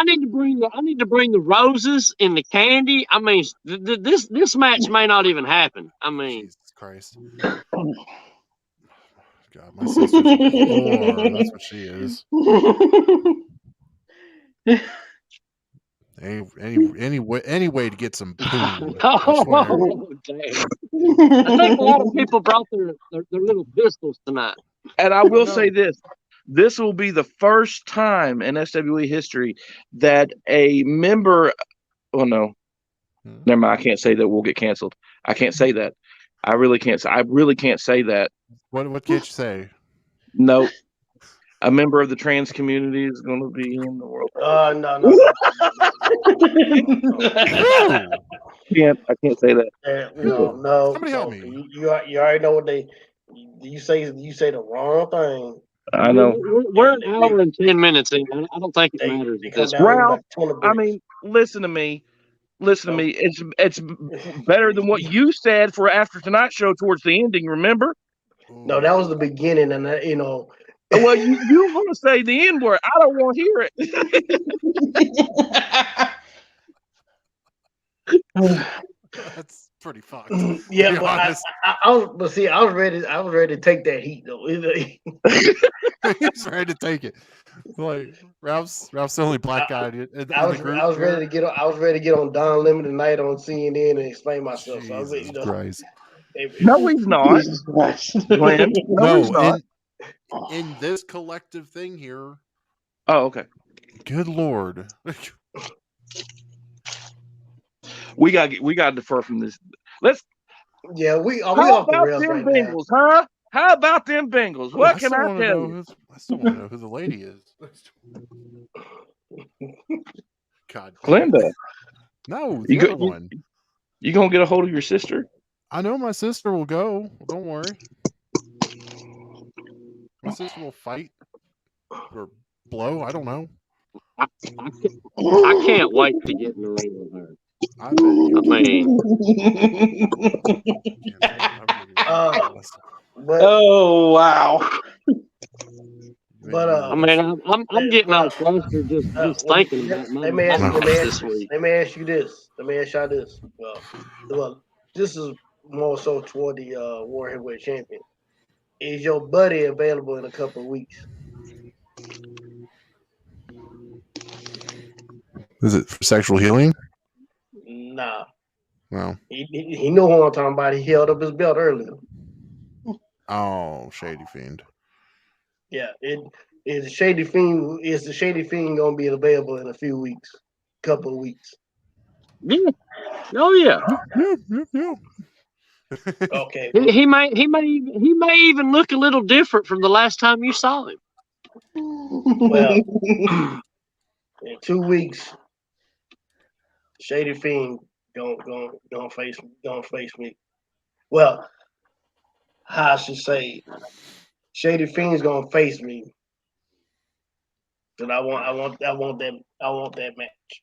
need to bring the roses and the candy. I mean, this match may not even happen. I mean, Jesus Christ. God, my sister's a whore. That's what she is. Any way to get some poon. Oh, damn. I think a lot of people brought their little pistols tonight. And I will say this. This will be the first time in SWE history that a member no. Never mind, I can't say that we'll get canceled. I can't say that. I really can't say that. What can't you say? No. A member of the trans community is going to be in the world. No. I can't say that. No. Somebody help me. You already know what you say the wrong thing. I know. We're an hour and 10 minutes in. I don't think it matters at this point. Ralph, I mean, listen to me. It's better than what you said for after tonight's show towards the ending. Remember? No, that was the beginning, and Well, you want to say the N word? I don't want to hear it. That's pretty fucked. Yeah, but I was ready to take that heat though. He's ready to take it. Like Ralph's the only black guy in the group. I was ready to get on Don Lemon tonight on CNN and explain myself. Jesus Christ. No, he's not. Glenn, no, he's not. In this collective thing here. Oh, okay. Good Lord. We got to defer from this. We off the rails right Bengals, now. Huh? How about them Bengals? What can I tell you? I still want to know who the lady is. God. Glenda. No, the other one. You gonna get a hold of your sister? I know my sister will go. Don't worry. My sister will fight or blow. I don't know. I can't wait to get in the ring with her. I mean, oh wow! But I mean, I'm getting all flustered just thinking about my this week. Let me ask you this. Well, this is more so toward the War Heavyweight Champion. Is your buddy available in a couple of weeks? Is it for sexual healing? Nah. Well, he know who I'm talking about. He held up his belt earlier. Oh, Shady Fiend. Yeah, is the Shady Fiend gonna be available in a few weeks, couple of weeks? Yeah. Oh yeah. Yeah. Okay. He may even look a little different from the last time you saw him. Well, in 2 weeks, Shady Fiend gonna face me. Well, how I should say, Shady Fiend's gonna face me. Cause I want that match.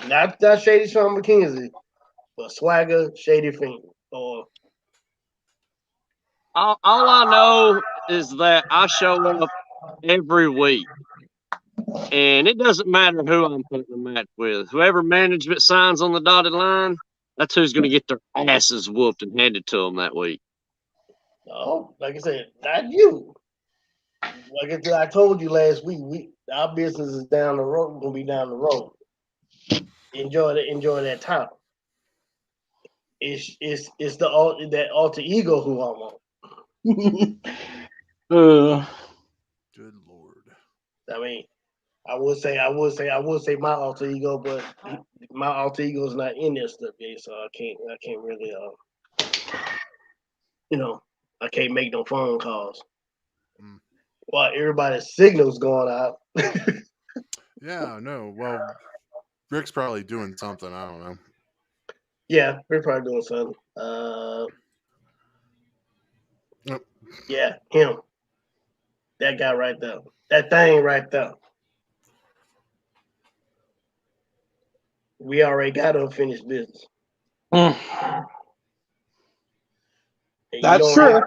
Not Shady Sean McKenzie, but Swagger, Shady Fiend, or. All I know is that I show up every week. And it doesn't matter who I'm putting the match with. Whoever management signs on the dotted line, that's who's going to get their asses whooped and handed to them that week. No, like I said, not you. Like I told you last week, our business is down the road. We're going to be down the road. Enjoy that time. It's that alter ego who I want. Good Lord. I mean, I would say my alter ego, but my alter ego is not in this stuff yet, so I can't really I can't make no phone calls. While everybody's signal's going out. Yeah, no. Well, Rick's probably doing something. I don't know. Yeah, we're probably doing something. Yep. Yeah, him. That guy right there. That thing right there. We already got unfinished business. That's true.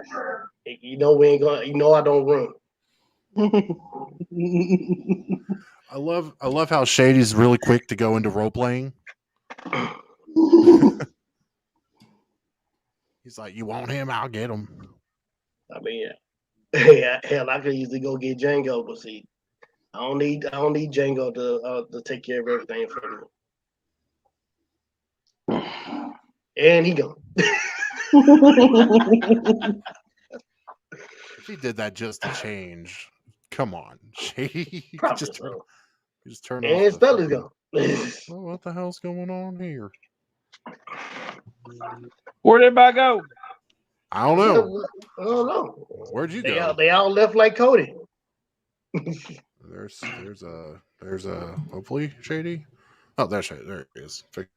We ain't gonna. I don't run. I love how Shady's really quick to go into role playing. He's like, "You want him? I'll get him." I mean, yeah, hell, I could easily go get Django, but see, I don't need Django to take care of everything for me. And he gone. If he did that just to change, come on, Shady. You Probably just so. turn And off. his belly's gone. Oh, what the hell's going on here? Where'd everybody go? I don't know. I don't know. Where'd you go? They all left like Cody. There's a hopefully Shady. Oh, there it is. Fix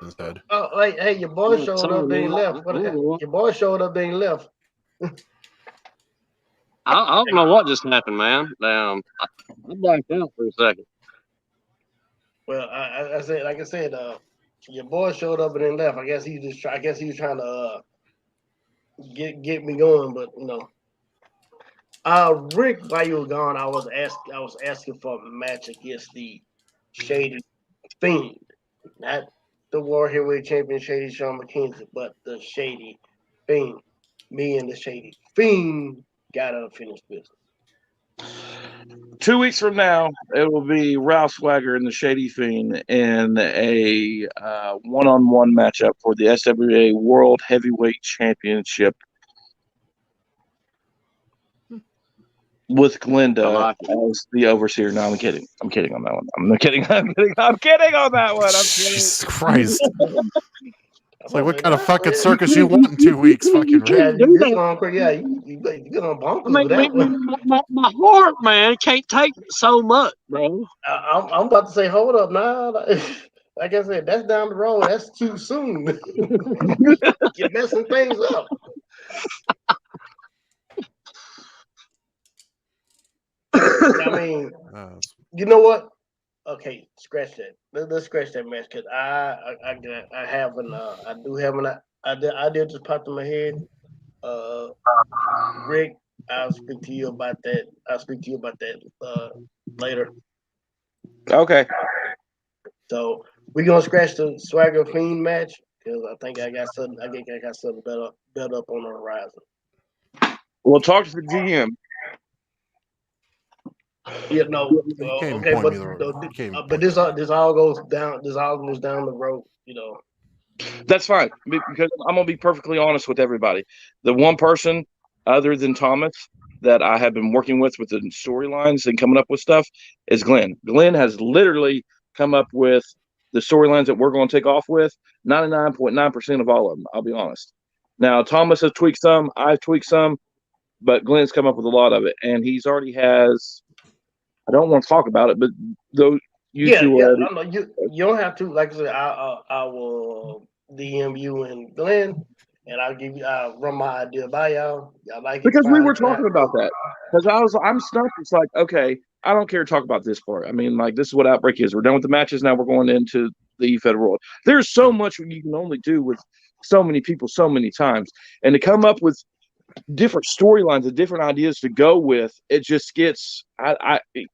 his head. Oh, hey, your boy showed up, then he left. Your boy showed up, then he left. I don't know what just happened, man. I blacked out for a second. Well, I said, like I said, your boy showed up and then left. I guess he was trying to get me going, but you know. Rick, while you were gone, I was asking for a match against the Shady Fiend, not the World Heavyweight Champion Shady Shawn McKenzie, but the Shady Fiend. Me and the Shady Fiend got unfinished business. 2 weeks from now, it will be Ralph Swagger and the Shady Fiend in a one-on-one matchup for the SWA World Heavyweight Championship with Glenda as the overseer. No, I'm kidding. I'm kidding on that one. I'm kidding on that one. Jesus Christ. It's like, what kind of fucking circus you want in 2 weeks? Fucking Rick. Yeah, you get on bonkers with that one. My heart, man, can't take so much, bro. I'm about to say, hold up now. Like I said, that's down the road. That's too soon. You're messing things up. I mean, you know what? Okay, scratch that. Let's scratch that match because I did just pop in my head. Rick, I'll speak to you about that. Later. Okay. So we're gonna scratch the Swagger Fiend match because I think I got something better up on the horizon. We'll talk to the GM. Yeah, no, okay, but this all goes down the road, you know. That's fine because I'm gonna be perfectly honest with everybody. The one person other than Thomas that I have been working with the storylines and coming up with stuff is Glenn. Glenn has literally come up with the storylines that we're going to take off with 99.9% of all of them. I'll be honest. Now Thomas has tweaked some, I've tweaked some, but Glenn's come up with a lot of it, and he's already has. I don't want to talk about it, but those you don't have to. Like I said, I will DM you and Glenn, and I'll run my idea by y'all. Y'all like it? Because we were talking about that. Because I'm stuck. It's like, okay, I don't care to talk about this part. I mean, like, this is what Outbreak is. We're done with the matches. Now we're going into the Federal World. There's so much you can only do with so many people so many times. And to come up with different storylines and different ideas to go with, it just gets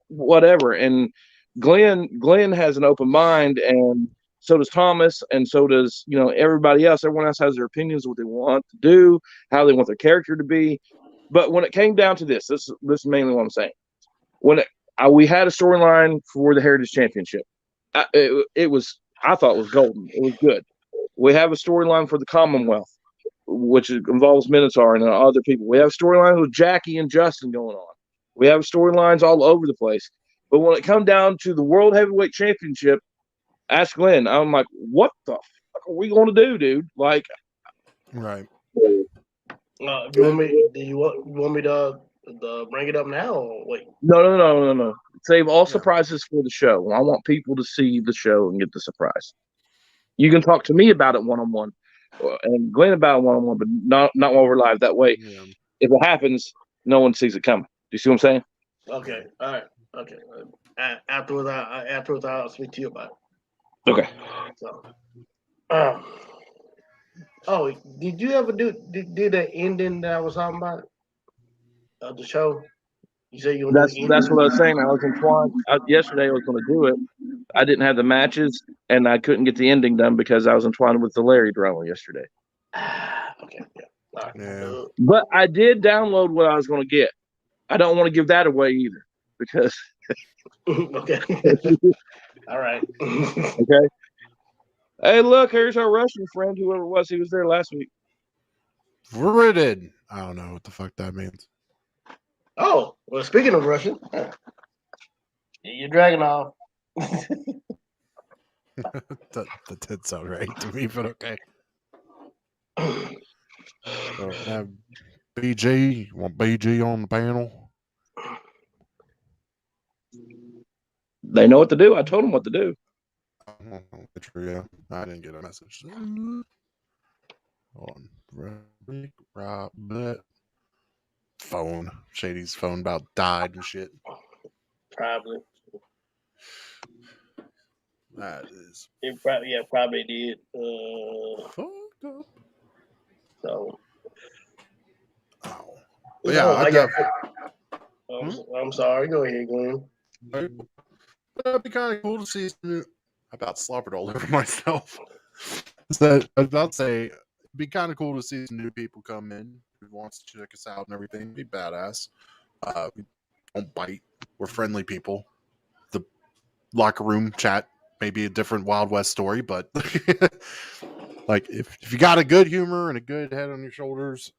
whatever. And Glenn has an open mind, and so does Thomas, and so does everybody else. Everyone else has their opinions, what they want to do, how they want their character to be. But when it came down to this is mainly what I'm saying. When we had a storyline for the Heritage Championship, I thought it was golden. It was good. We have a storyline for the Commonwealth, which involves Minotaur and other people. We have storylines with Jackie and Justin going on. We have storylines all over the place. But when it comes down to the World Heavyweight Championship, ask Glenn. I'm like, what the fuck are we going to do, dude? Like, right. You want me to bring it up now or wait? No. Save all surprises for the show. I want people to see the show and get the surprise. You can talk to me about it one-on-one and Glenn about it one-on-one, but not while we're live. That way, if it happens, no one sees it coming. Do you see what I'm saying? Okay. All right. Okay. Afterwards, I'll speak to you about it. Okay. So, did you ever do the ending that I was talking about of the show? You said you. That's what I was saying. I was entwined. Yesterday I was going to do it. I didn't have the matches, and I couldn't get the ending done because I was entwined with the Larry drama yesterday. Okay. Yeah. All right. Yeah. But I did download what I was going to get. I don't want to give that away either because Okay. All right. Okay. Hey, look, here's our Russian friend, whoever it was. He was there last week. Vridded. I don't know what the fuck that means. Oh, well, speaking of Russian, you're dragging off. That did sound right to me, but okay. So, BG, you want BG on the panel? They know what to do. I told them what to do. Yeah, I didn't get a message. On phone. Shady's phone about died and shit. Probably. That is It probably did. fucked up. So. Oh. No, Yeah, I'm sorry. Go ahead, Glenn. That'd be kind of cool to see. I about slobbered all over myself. So I was about to say, it'd be kind of cool to see some new people come in who wants to check us out and everything. It'd be badass. We don't bite. We're friendly people. The locker room chat may be a different Wild West story, but like if you got a good humor and a good head on your shoulders,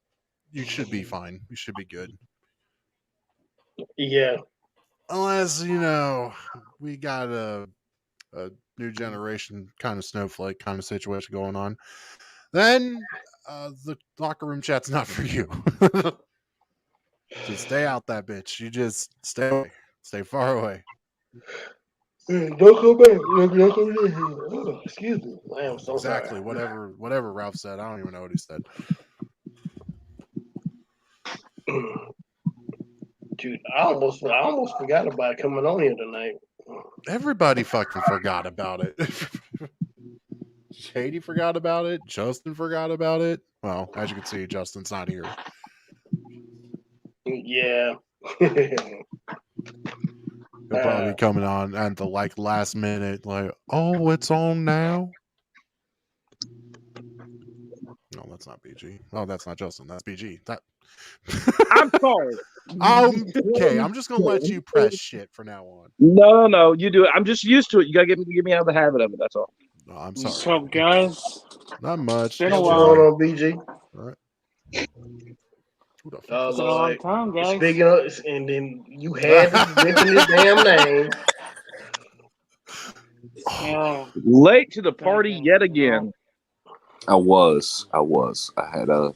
you should be fine. You should be good. Yeah. Unless, we got a new generation kind of snowflake kind of situation going on, then the locker room chat's not for you. Just stay out that bitch. You just stay away. Stay far away. Don't come back. Don't come back. Oh, excuse me. I am so Exactly. sorry. Whatever Ralph said. I don't even know what he said. Dude, I almost forgot about coming on here tonight. Everybody fucking forgot about it. Shady forgot about it. Justin forgot about it. Well, as you can see, Justin's not here. Yeah. He'll probably be coming on at the last minute, like, oh, it's on now. No, that's not BG. Oh, that's not Justin. That's BG. I'm sorry. Okay, I'm just gonna let you press shit from now on. No, you do it. I'm just used to it. You gotta get me out of the habit of it. That's all. No, I'm sorry. What's up, guys? Not much. Been a What's while. going on, BG? All right. Who the fuck Oh, is Been a long time, guys. Speaking of, and then you had to mention his damn name. Yeah. Late to the party yet again. I was. I had a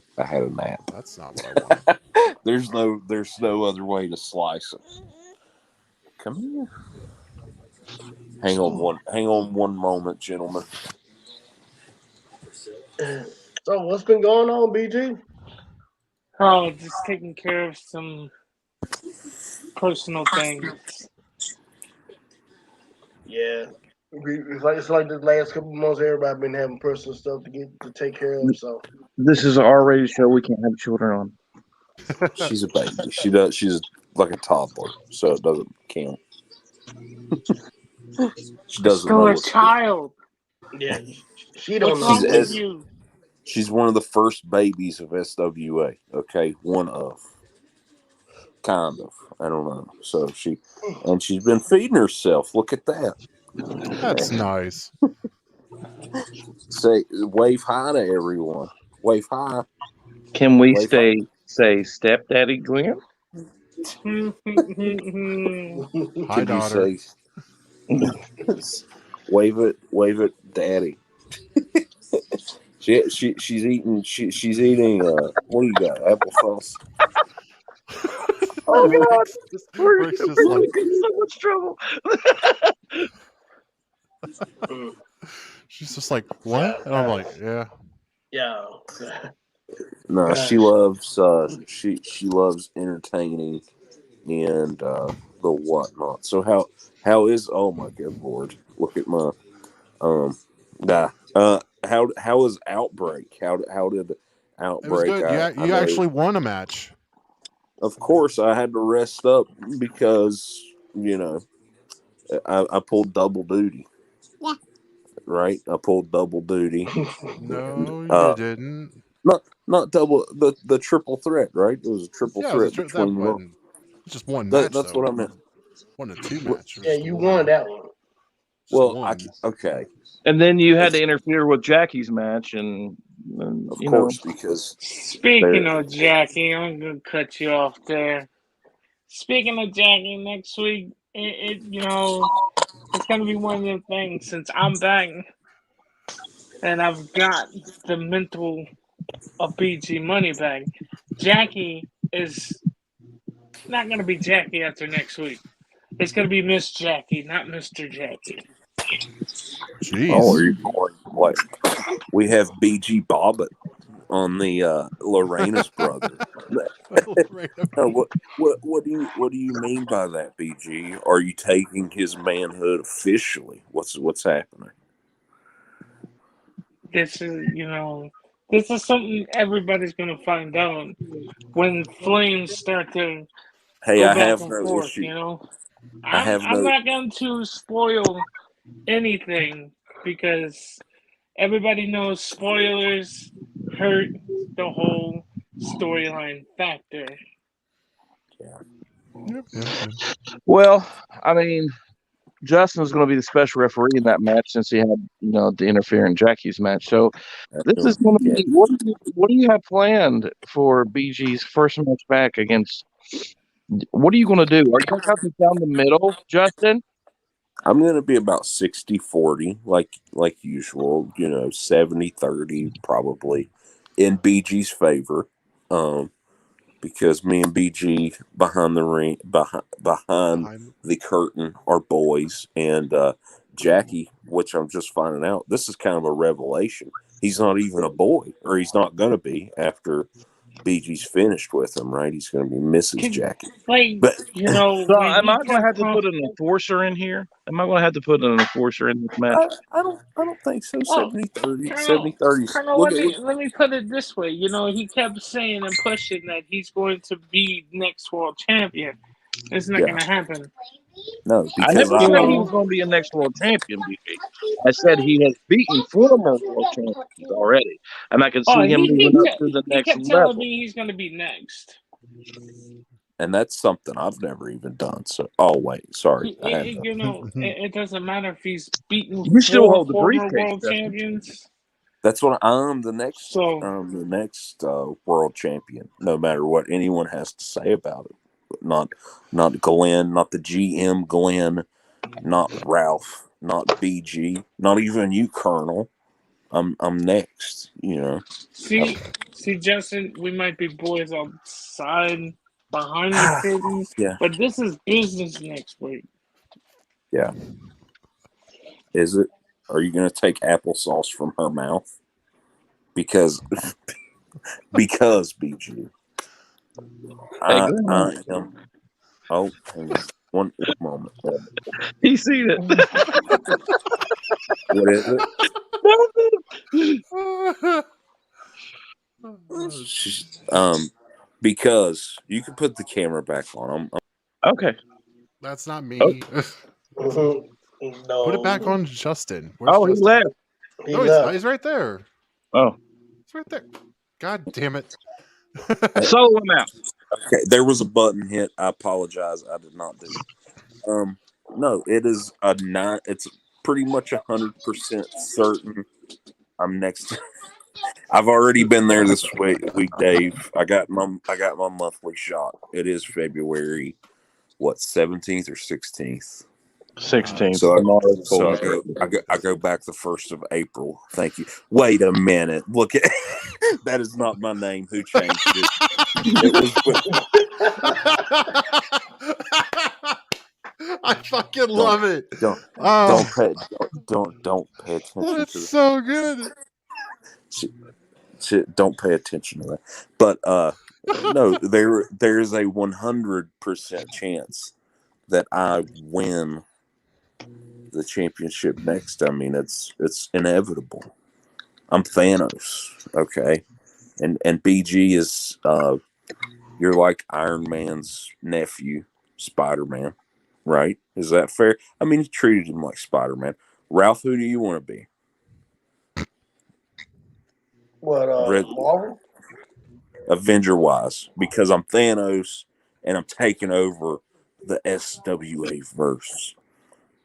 nap. That's not what I want. There's no other way to slice it. Come here. Hang on one moment, gentlemen. So what's been going on, BG? Oh, just taking care of some personal things. Yeah. It's like the last couple of months, everybody been having personal stuff to take care of. So This is an R-rated show. We can't have children on. She's a baby. She's like a toddler, so it doesn't count. She doesn't Still know a what's child. yeah, she don't What's know. wrong with She's- you? She's one of the first babies of SWA. Okay, one of, kind of. I don't know. So she's been feeding herself. Look at that. That's nice. Say wave hi to everyone. Wave hi. Can we Wave say stepdaddy Glenn? Hi, Can daughter. you say wave it, daddy? She's eating. She's eating. What do you got? Applesauce. Oh God, Rick's just like, in so much trouble. she's just like, what? And I'm like, yeah. Yeah. No, she loves. She loves entertaining and the whatnot. So how is? Oh my good lord! Look at my How is Outbreak? How did Outbreak? It was good. You actually won a match. Of course, I had to rest up because I pulled double duty. What? Right, I pulled double duty. No, you didn't. Not double the triple threat. Right, it was a triple threat between. It's just one match. That's though. what I meant. One of 2 matches. Yeah, you won that one. Well, one. okay. And then you had to interfere with Jackie's match, and Of you course, know. because Speaking of Jackie, I'm gonna cut you off there. Speaking of Jackie, next week, it's gonna be one of the things since I'm back and I've got the mental of BG money back. Jackie is not gonna be Jackie after next week. It's gonna be Miss Jackie, not Mr. Jackie. Jeez. oh, are you going what? We have BG Bobbitt on the Lorena's brother. What do you mean by that, BG? Are you taking his manhood officially? What's happening? This is something everybody's gonna find out when flames start to Hey, go I back have and no forth. issue. I'm not going to spoil anything because everybody knows spoilers hurt the whole storyline factor. Yep. Well, I mean, Justin's going to be the special referee in that match since he had, to interfere in Jackie's match. So this is going to be what do you have planned for BG's first match back against? What are you going to do? Are you going to cut this down the middle, Justin? I'm going to be about 60-40, like usual, 70-30 probably in BG's favor. Because me and BG behind the ring, behind the curtain are boys, and Jackie, which I'm just finding out, this is kind of a revelation. He's not even a boy, or he's not going to be after BG's finished with him, right? He's going to be Mrs. Jackie. So am I going to have to put an enforcer in here? Am I going to have to put an enforcer in this match? I don't think so. 70-30. Colonel, 70-30. let me put it this way. He kept saying and pushing that he's going to be next world champion. It's not going to happen. No, I because never said he was going to be a next world champion, BG. I said he has beaten former world champions already, and I can see him moving up to the next He kept level. telling me he's going to be next. And that's something I've never even done. So, wait, sorry. It doesn't matter if he's beaten You still hold the former briefcase, world champions. That's what I'm the next world champion, no matter what anyone has to say about it. Not Glenn, not the GM Glenn, not Ralph, not BG, not even you, Colonel. I'm next, See, Justin, we might be boys outside behind the curtain, but this is business next week. Yeah. Is it? Are you going to take applesauce from her mouth? Because BG. I am. Oh, hang on. One moment. He's seen it. What is it? Because you can put the camera back on. Okay. That's not me. No. Put it back on Justin. Where's Justin? He left. He's right there. Oh. He's right there. God damn it. Solo him out. Okay, there was a button hit. I apologize. I did not do it. No, it is it's pretty much 100% certain I'm next. I've already been there this week, Dave. I got my monthly shot. It is February, 17th or 16th? 16th. So I go back the 1st of April. Thank you. Wait a minute. Look at that is not my name. Who changed it? It was. I fucking love it. Don't pay attention. That's so good. Don't pay attention to that. But no, there's a 100% chance that I win the championship next. I mean, it's inevitable. I'm Thanos, okay, and BG is you're like Iron Man's nephew, Spider-Man, right? Is that fair? I mean, he treated him like Spider-Man. Ralph, who do you want to be? What, Marvel? Avenger-wise, because I'm Thanos and I'm taking over the SWA verse,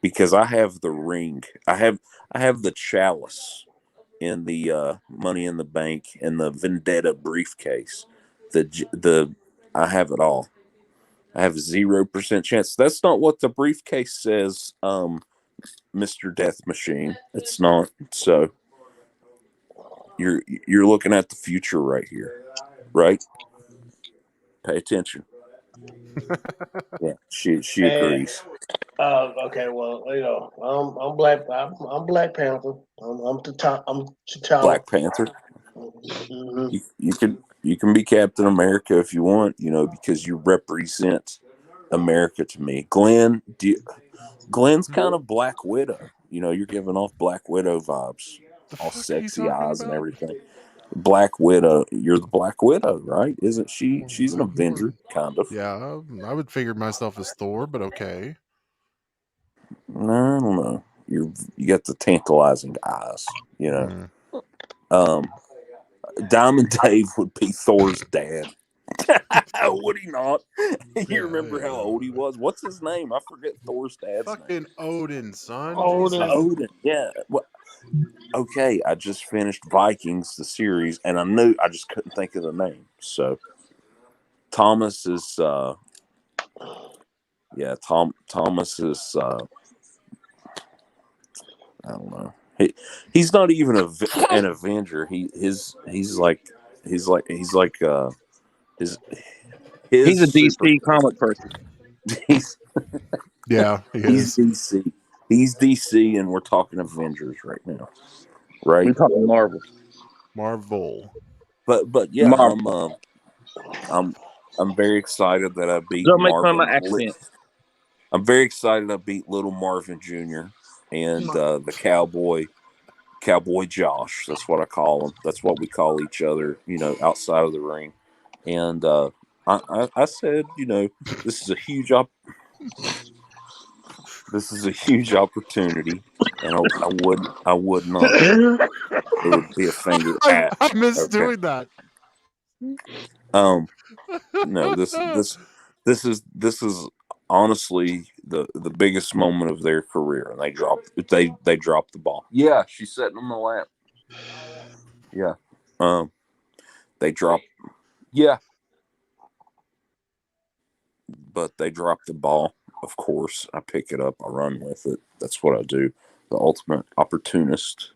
because I have the ring. I have the chalice in the Money in the Bank and the Vendetta briefcase. I have it all. I have 0% chance. That's not what the briefcase says, Mr. Death Machine. It's not. So you're looking at the future right here, right? Pay attention. Yeah, she agrees. Okay, well, I'm Black. I'm Black Panther. I'm T'Challa. Black Panther. Mm-hmm. You can be Captain America if you want, because you represent America to me. Glenn's kind of Black Widow. You're giving off Black Widow vibes, all sexy eyes and everything. Black Widow, you're the Black Widow, right? Isn't she? She's an Avenger, kind of. Yeah, I would figure myself as Thor, but okay. No, I don't know. You got the tantalizing eyes, Diamond Dave would be Thor's dad. Would he not? You remember how old he was? What's his name? I forget Thor's dad's name. Fucking Odin, son. Odin. Yeah. Well, okay, I just finished Vikings, the series, and I just couldn't think of the name. So Thomas is Thomas is I don't know. He's not even an Avenger. He's like his He's a DC comic person. He's he is. DC. He's DC, and we're talking Avengers right now, right? We're talking Marvel. But yeah, Marvel. I'm very excited that I beat. Don't make fun of my accent. I'm very excited I beat Little Marvin Jr. and the Cowboy Josh. That's what I call him. That's what we call each other, outside of the ring. And I said, this is a huge opportunity, and I would not. It would be a finger at. I miss doing that. No, this is honestly the biggest moment of their career, and they dropped the ball. Yeah, she's sitting on the lap. Yeah, they dropped. Yeah, but they dropped the ball. Of course, I pick it up. I run with it. That's what I do. The ultimate opportunist,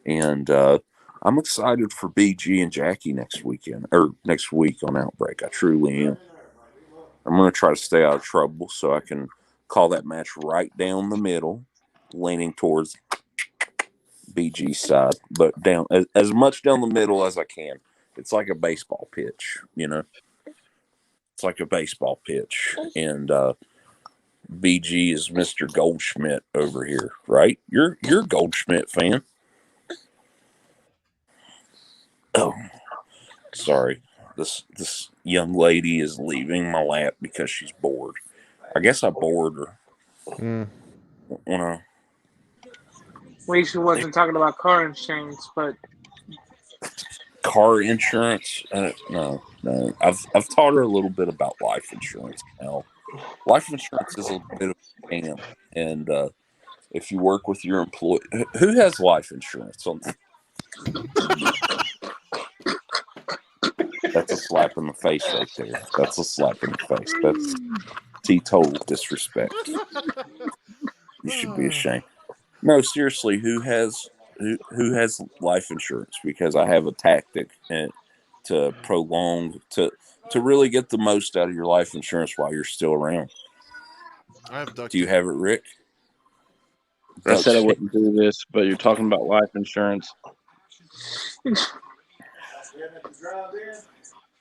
and I'm excited for BG and Jackie next week on Outbreak. I truly am. I'm going to try to stay out of trouble so I can call that match right down the middle, leaning towards BG's side, but down as much down the middle as I can. It's like a baseball pitch, It's like a baseball pitch, and BG is Mr. Goldschmidt over here, right? You're a Goldschmidt fan. Oh, sorry. This young lady is leaving my lap because she's bored. I guess I bored her. At least she wasn't talking about car insurance, but car insurance? No. I've taught her a little bit about life insurance now. Life insurance is a bit of a scam, and if you work with your employee, who has life insurance on? That's a slap in the face right there. That's a slap in the face. That's teetotal disrespect. You should be ashamed. No, seriously, who has life insurance? Because I have a tactic to prolong to really get the most out of your life insurance while you're still around. Do you have it, Rick? I said I wouldn't do this, but you're talking about life insurance.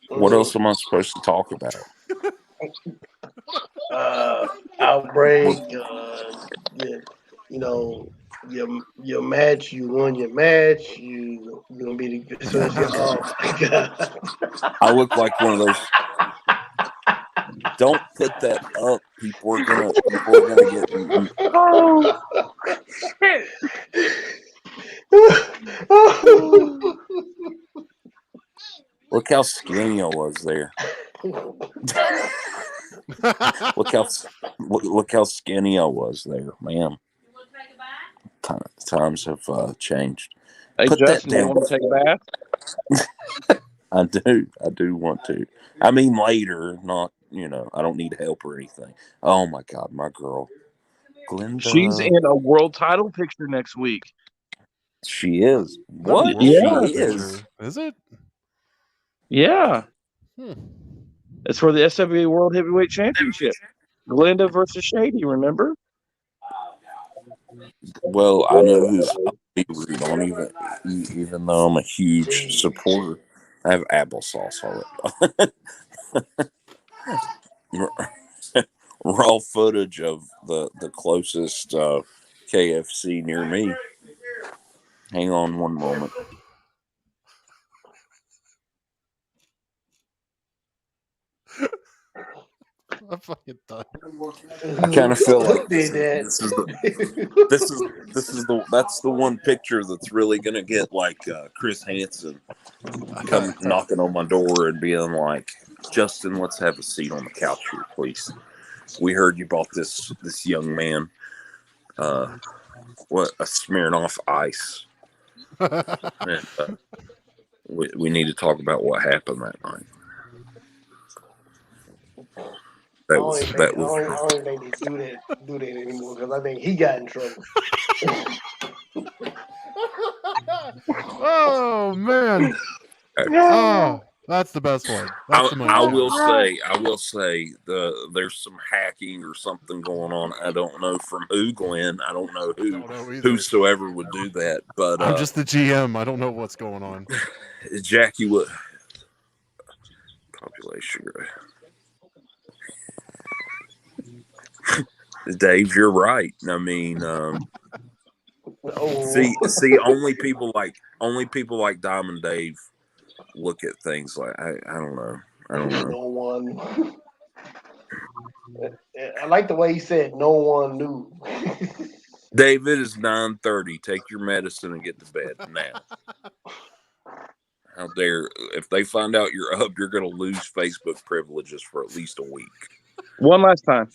What else am I supposed to talk about? Outbreak. Your match. You won your match. You're gonna be the. Oh my god! I look like one of those. Don't put that up. People are gonna get. oh shit! Look how skinny I was there. Look how skinny I was there, man. Times have changed. Hey, Put Justin, that you down. want to take a bath? I do want to. I mean, later, not, I don't need help or anything. Oh my God, my girl, She's Glenda. in a world title picture next week. She is. Not a What? world She title is. picture. Is it? Yeah. Hmm. It's for the SWA World Heavyweight Championship. Glenda versus Shady, remember? Well, I know who I'll be rooting on, even though I'm a huge supporter. I have applesauce on it. Raw footage of the closest KFC near me. Hang on one moment. I'm fucking done. I kind of feel like Did that's the one picture that's really gonna get like Chris Hansen come knocking on my door and being like, Justin, let's have a seat on the couch here, please. We heard you bought this young man a Smirnoff Ice, and we need to talk about what happened that night. I don't even think they do that anymore because I think he got in trouble. Oh man! Oh, that's the best one. That's the I will say there's some hacking or something going on. I don't know from who, Glenn. I don't know whosoever would do that. But I'm just the GM. I don't know what's going on. Jackie would population. Dave, you're right. I mean, see, only people like Diamond Dave look at things like I don't know. No one. I like the way he said no one knew. Dave, it is 9:30. Take your medicine and get to bed now. How dare, if they find out you're up, you're going to lose Facebook privileges for at least a week. One last time.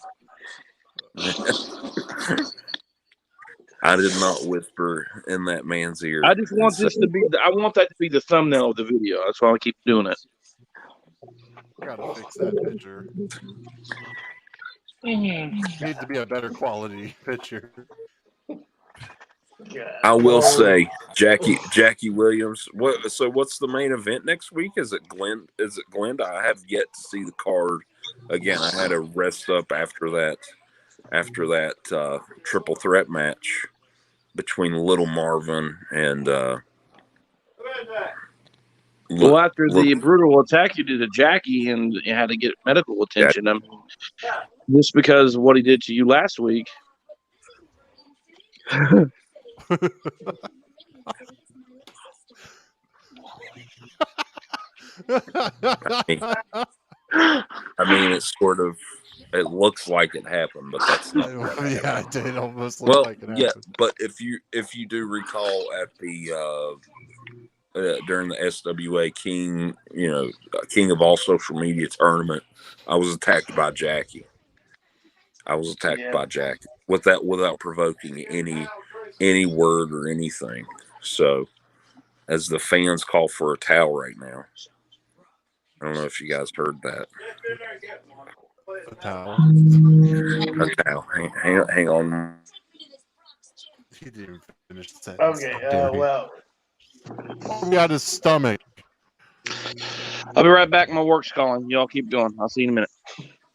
I did not whisper in that man's ear. I just want I want that to be the thumbnail of the video. That's why I keep doing it. Gotta fix that picture. Needs to be a better quality picture. I will say, Jackie Williams. What's the main event next week? Is it Glenda? I have yet to see the card. Again, I had to rest up after that triple threat match between Little Marvin and after the brutal attack you did to Jackie and you had to get medical attention, I mean, just because of what he did to you last week. I mean, it looks like it happened, but that's not. Yeah, it did almost look like it happened. Yeah, but if you do recall at the during the SWA King, King of all social media tournament, I was attacked by Jackie. Without provoking any word or anything. So, as the fans call for a towel right now, I don't know if you guys heard that. A towel. A towel. Hang on. He didn't even finish the sentence. Okay. Well, we got his stomach. I'll be right back. My work's calling. Y'all keep going. I'll see you in a minute.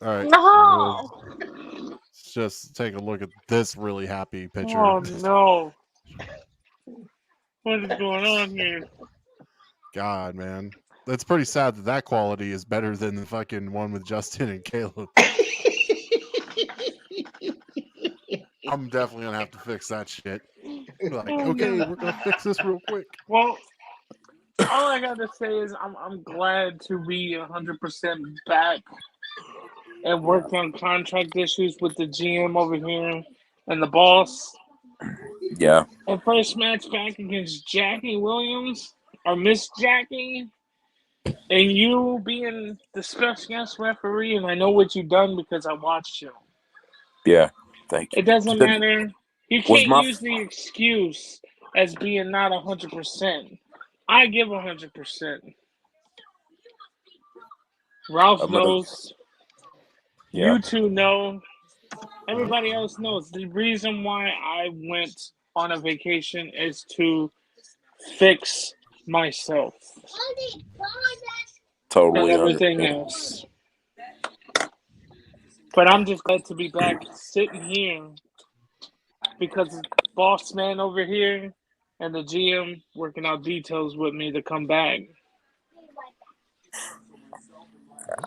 All right. No. Let's just take a look at this really happy picture. Oh no! What is going on here? God, man, that's pretty sad that quality is better than the fucking one with Justin and Caleb. I'm definitely gonna have to fix that shit. Okay, we're gonna fix this real quick. Well, all I gotta say is I'm glad to be 100% back and work on contract issues with the GM over here and the boss. Yeah. And first match back against Jackie Williams or Miss Jackie, and you being the special guest referee, and I know what you've done because I watched you. Yeah, thank you. It doesn't matter. You Was can't my use the excuse as being not 100%. I give 100%. Ralph I'm gonna, knows. yeah, You two know. Everybody else knows. The reason why I went on a vacation is to fix myself and totally everything understand. else. But I'm just glad to be back sitting here because the boss man over here and the GM working out details with me to come back.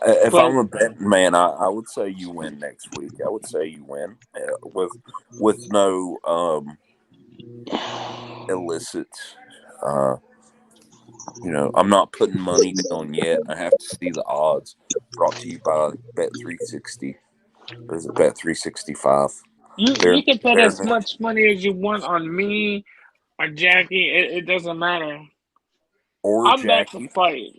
If But I'm a betting man, I would say you win next week. I would say you win with no illicit. I'm not putting money down yet. I have to see the odds. Brought to you by Bet360. Or is it Bet365? you They're can put they're as much money as you want on me or Jackie. It doesn't matter. or I'm back to Jackie. fight.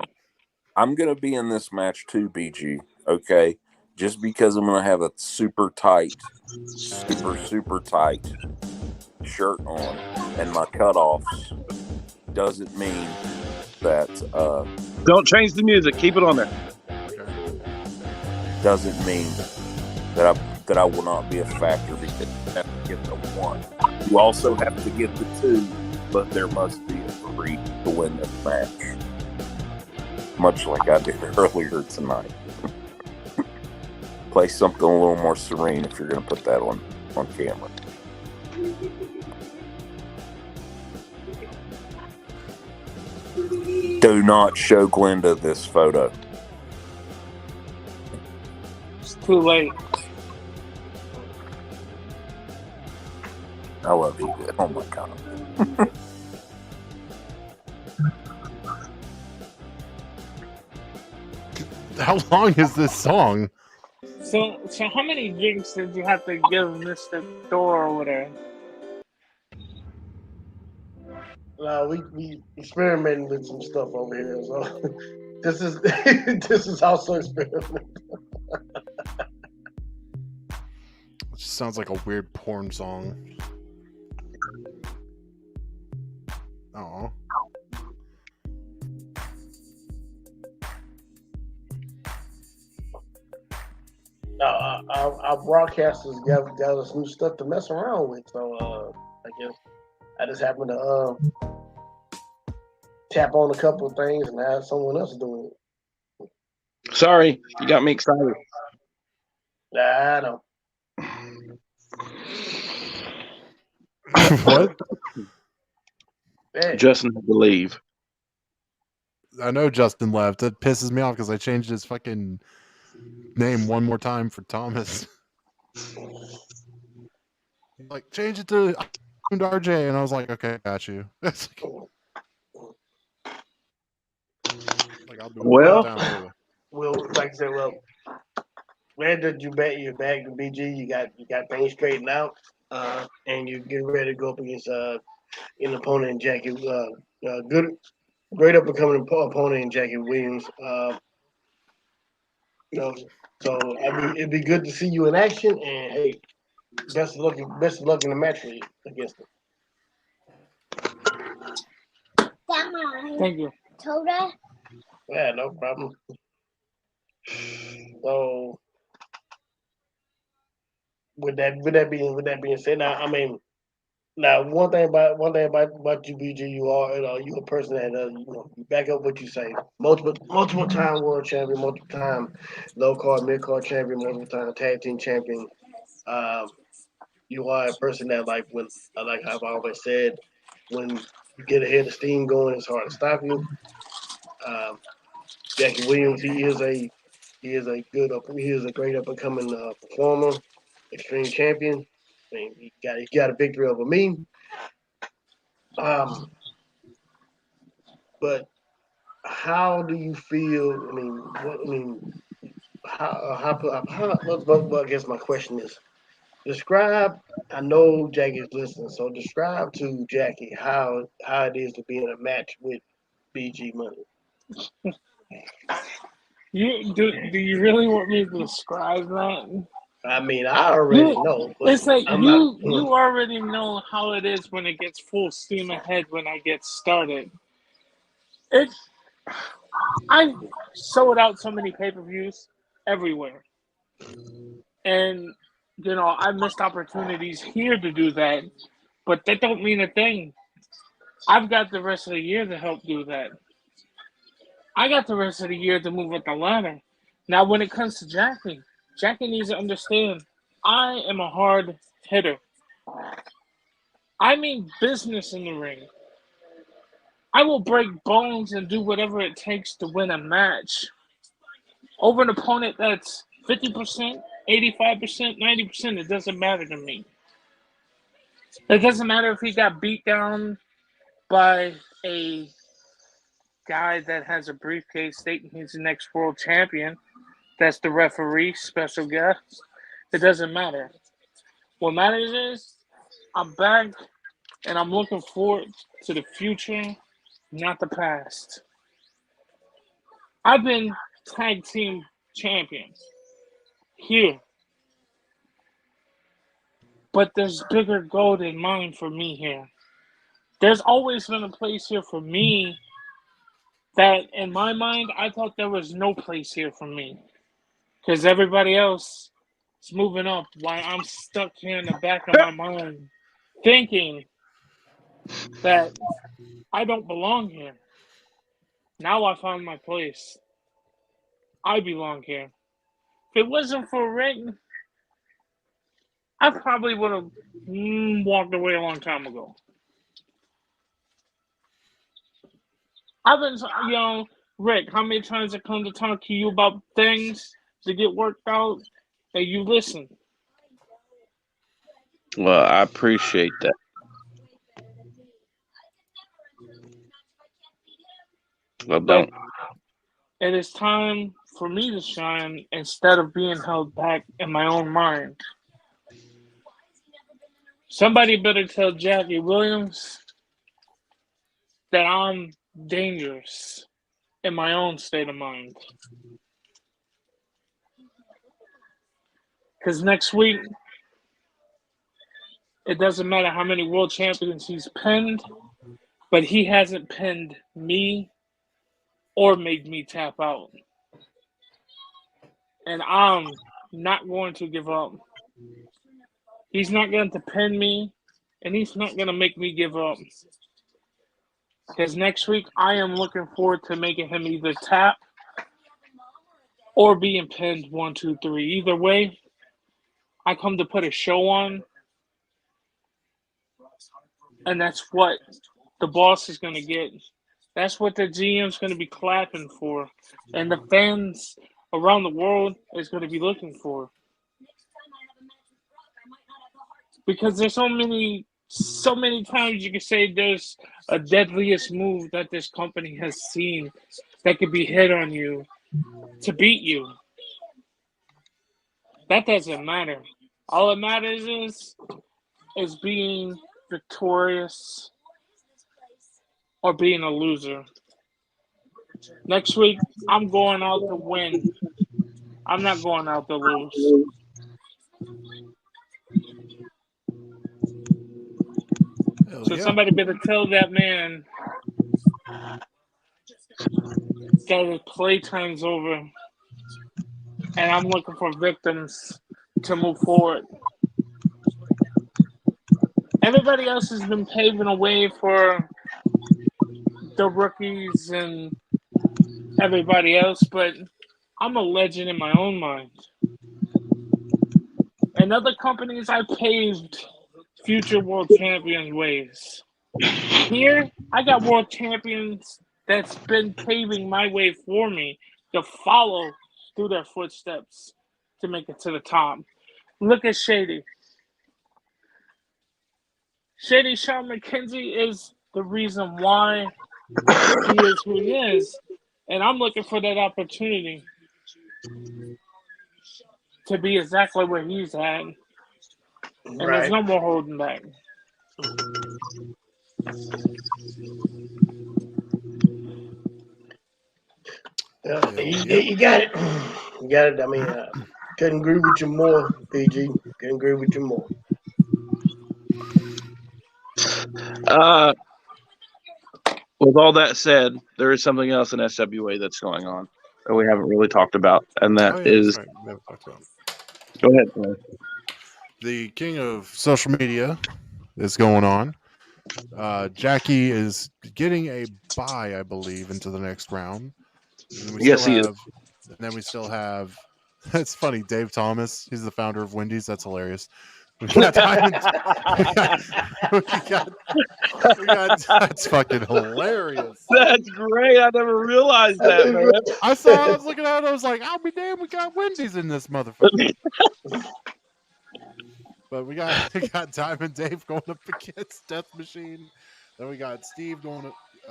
I'm gonna be in this match too, BG. Okay, just because I'm gonna have a super tight shirt on and my cutoffs doesn't mean that Don't change the music. Keep it on there. doesn't mean that I will not be a factor because you have to get the 1. You also have to get the 2, but there must be a 3 to win this match. Much like I did earlier tonight. Play something a little more serene if you're going to put that on camera. Do not show Glenda this photo. It's too late. I love you. Oh my God. How long is this song? So how many drinks did you have to give Mr. Thor over there? We experimenting with some stuff over here, so this is this is also experimental. It just sounds like a weird porn song. Oh. Our broadcasters got us new stuff to mess around with, so I guess I just happened to tap on a couple of things and have someone else doing it. Sorry, you got me excited. I know. What? Hey. Justin had to leave. I know Justin left. It pisses me off because I changed his fucking name one more time for Thomas. Like, change it to RJ, and I was like, okay, got you. Like, I'll do it Well, down for you. Well, like I said, glad that you're back to BG. You got things straightened out, and you're getting ready to go up against an opponent in Jackie. Great up and coming opponent in Jackie Williams. So I mean, it'd be good to see you in action. And hey, best of luck in the match against him. Thank you. Yeah, no problem. So with that being said, now I mean, now one thing about you, BG, you are you a person that you back up what you say. Multiple time world champion, multiple time low card, mid card champion, multiple time tag team champion. You are a person that like I've always said, when you get ahead of steam going, it's hard to stop you. Jackie Williams, he is a great up and coming performer, extreme champion. I mean, he got a victory over me. But how do you feel? I guess my question is, describe. I know Jackie's listening, so describe to Jackie how it is to be in a match with BG Money. Do you really want me to describe that? I mean, I already know. But It's like I'm not. you already know how it is when it gets full steam ahead when I get started. I sold out so many pay-per-views everywhere, and I missed opportunities here to do that, but that don't mean a thing. I've got the rest of the year to help do that. I got the rest of the year to move up the ladder. Now, when it comes to Jackie needs to understand I am a hard hitter. I mean business in the ring. I will break bones and do whatever it takes to win a match over an opponent that's 50%, 85%, 90%. It doesn't matter to me. It doesn't matter if he got beat down by a guy that has a briefcase stating he's the next world champion. That's the referee, special guest. It doesn't matter. What matters is I'm back and I'm looking forward to the future, not the past. I've been tag team champion here, but there's bigger gold in mind for me here. There's always been a place here for me that, in my mind, I thought there was no place here for me because everybody else is moving up while I'm stuck here in the back of my mind thinking that I don't belong here. Now I found my place. I belong here. If it wasn't for Rick, I probably would have walked away a long time ago. I've been, Rick, how many times I come to talk to you about things to get worked out and you listen? Well, I appreciate that. Well, don't. It is time for me to shine instead of being held back in my own mind. Somebody better tell Jackie Williams that I'm dangerous in my own state of mind. Because next week, it doesn't matter how many world champions he's pinned, but he hasn't pinned me or made me tap out. And I'm not going to give up. He's not going to pin me, and he's not going to make me give up. Because next week, I am looking forward to making him either tap or being pinned 1, 2, 3. Either way, I come to put a show on, and that's what the boss is going to get. That's what the GM's going to be clapping for, and the fans around the world is going to be looking for. Because there's so many times you can say there's a deadliest move that this company has seen that could be hit on you to beat you. That doesn't matter. All that matters is being victorious or being a loser. Next week, I'm going out to win. I'm not going out to lose. So somebody better tell that man that his playtime's over. And I'm looking for victims to move forward. Everybody else has been paving a way for the rookies and everybody else, but I'm a legend in my own mind. And other companies, I paved future world champion ways. Here, I got world champions that's been paving my way for me to follow through their footsteps to make it to the top. Look at Shady. Shady Sean McKenzie is the reason why he is who he is. And I'm looking for that opportunity to be exactly where he's at. And there's no more holding back. You got it. You got it. I mean, Couldn't agree with you more, PG. Couldn't agree with you more. With all that said, there is something else in SWA that's going on that we haven't really talked about, and that is. Right. We haven't talked about it. Go ahead, Blaine. The king of social media is going on. Jackie is getting a bye, I believe, into the next round. And we Yes, still he have, and then we still have. That's funny, Dave Thomas. He's the founder of Wendy's. That's hilarious. We got Diamond. we got. That's fucking hilarious. That's great. I never realized that, man. I was looking at it. I was like, "I'll be damned, we got Wendy's in this motherfucker." But we got Diamond Dave going up against Death Machine. Then we got Steve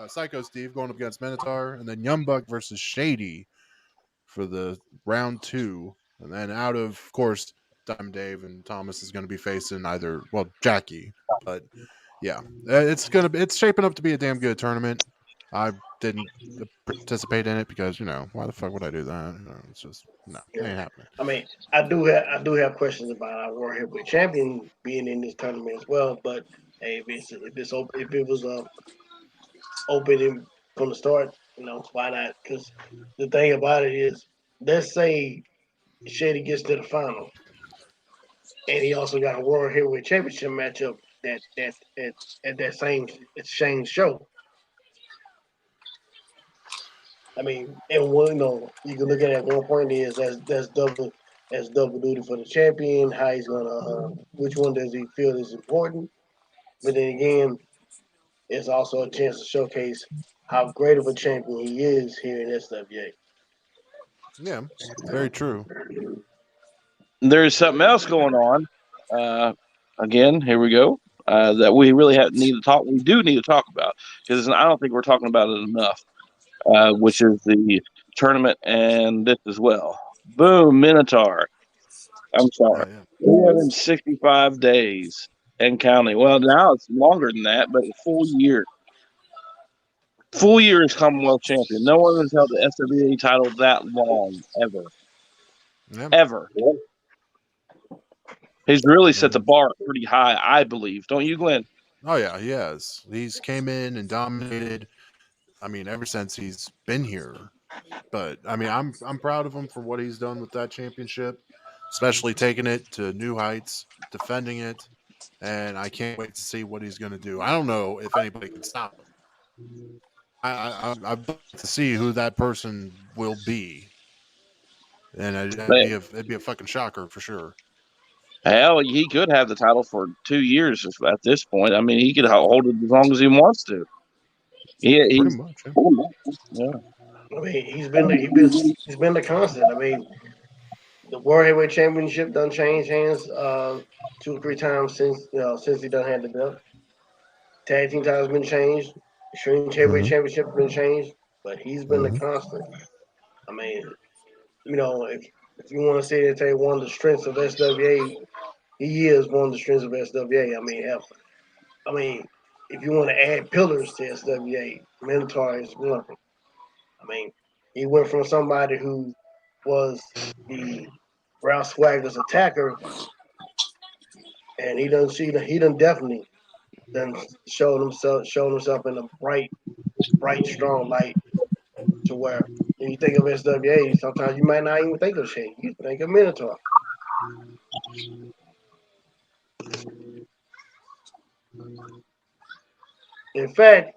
Psycho Steve going up against Minotaur, and then Young Buck versus Shady for the round 2. And then out of course, Diamond Dave and Thomas is going to be facing Jackie. But yeah, it's shaping up to be a damn good tournament. I didn't participate in it because why the fuck would I do that? It's just it ain't happening. I mean, I do have questions about our World Heavyweight Champion being in this tournament as well. But hey, if it was open from the start, why not? Because the thing about it is, let's say Shady gets to the final, and he also got a World Heavyweight Championship matchup at that same show. I mean, and you can look at it at one point is that's double duty for the champion. How he's gonna, which one does he feel is important? But then again, it's also a chance to showcase how great of a champion he is here in SWA. Yeah, very true. There's something else going on. Again, here we go. That we really need to talk. We do need to talk about because I don't think we're talking about it enough. Which is the tournament and this as well. Boom, Minotaur. I'm sorry. 365 days and counting. Well, now it's longer than that, but a full year. Full year as Commonwealth champion. No one has held the SWA title that long, ever. Yep. Ever. He's really set the bar pretty high, I believe. Don't you, Glenn? Oh, yeah, he has. He's came in and dominated. I mean, ever since he's been here. But I mean, I'm proud of him for what he's done with that championship, especially taking it to new heights, defending it, and I can't wait to see what he's going to do. I don't know if anybody can stop him. I'd like to see who that person will be, and it'd be a fucking shocker for sure. Hell, he could have the title for 2 years at this point. I mean, he could hold it as long as he wants to. Pretty much. Yeah. I mean, he's been the constant. I mean, the World Heavyweight Championship done changed hands 2 or 3 times since he done had the belt. Tag team titles been changed. Extreme Heavyweight Championship been changed, but he's been the constant. I mean, if you want to say that one of the strengths of SWA, he is one of the strengths of SWA. I mean, if you want to add pillars to SWA, Minotaur is one of them. I mean, he went from somebody who was the Ralph Swagger's attacker, and he done definitely showed himself in a bright, strong light to where when you think of SWA, sometimes you might not even think of Shane. You think of Minotaur. In fact,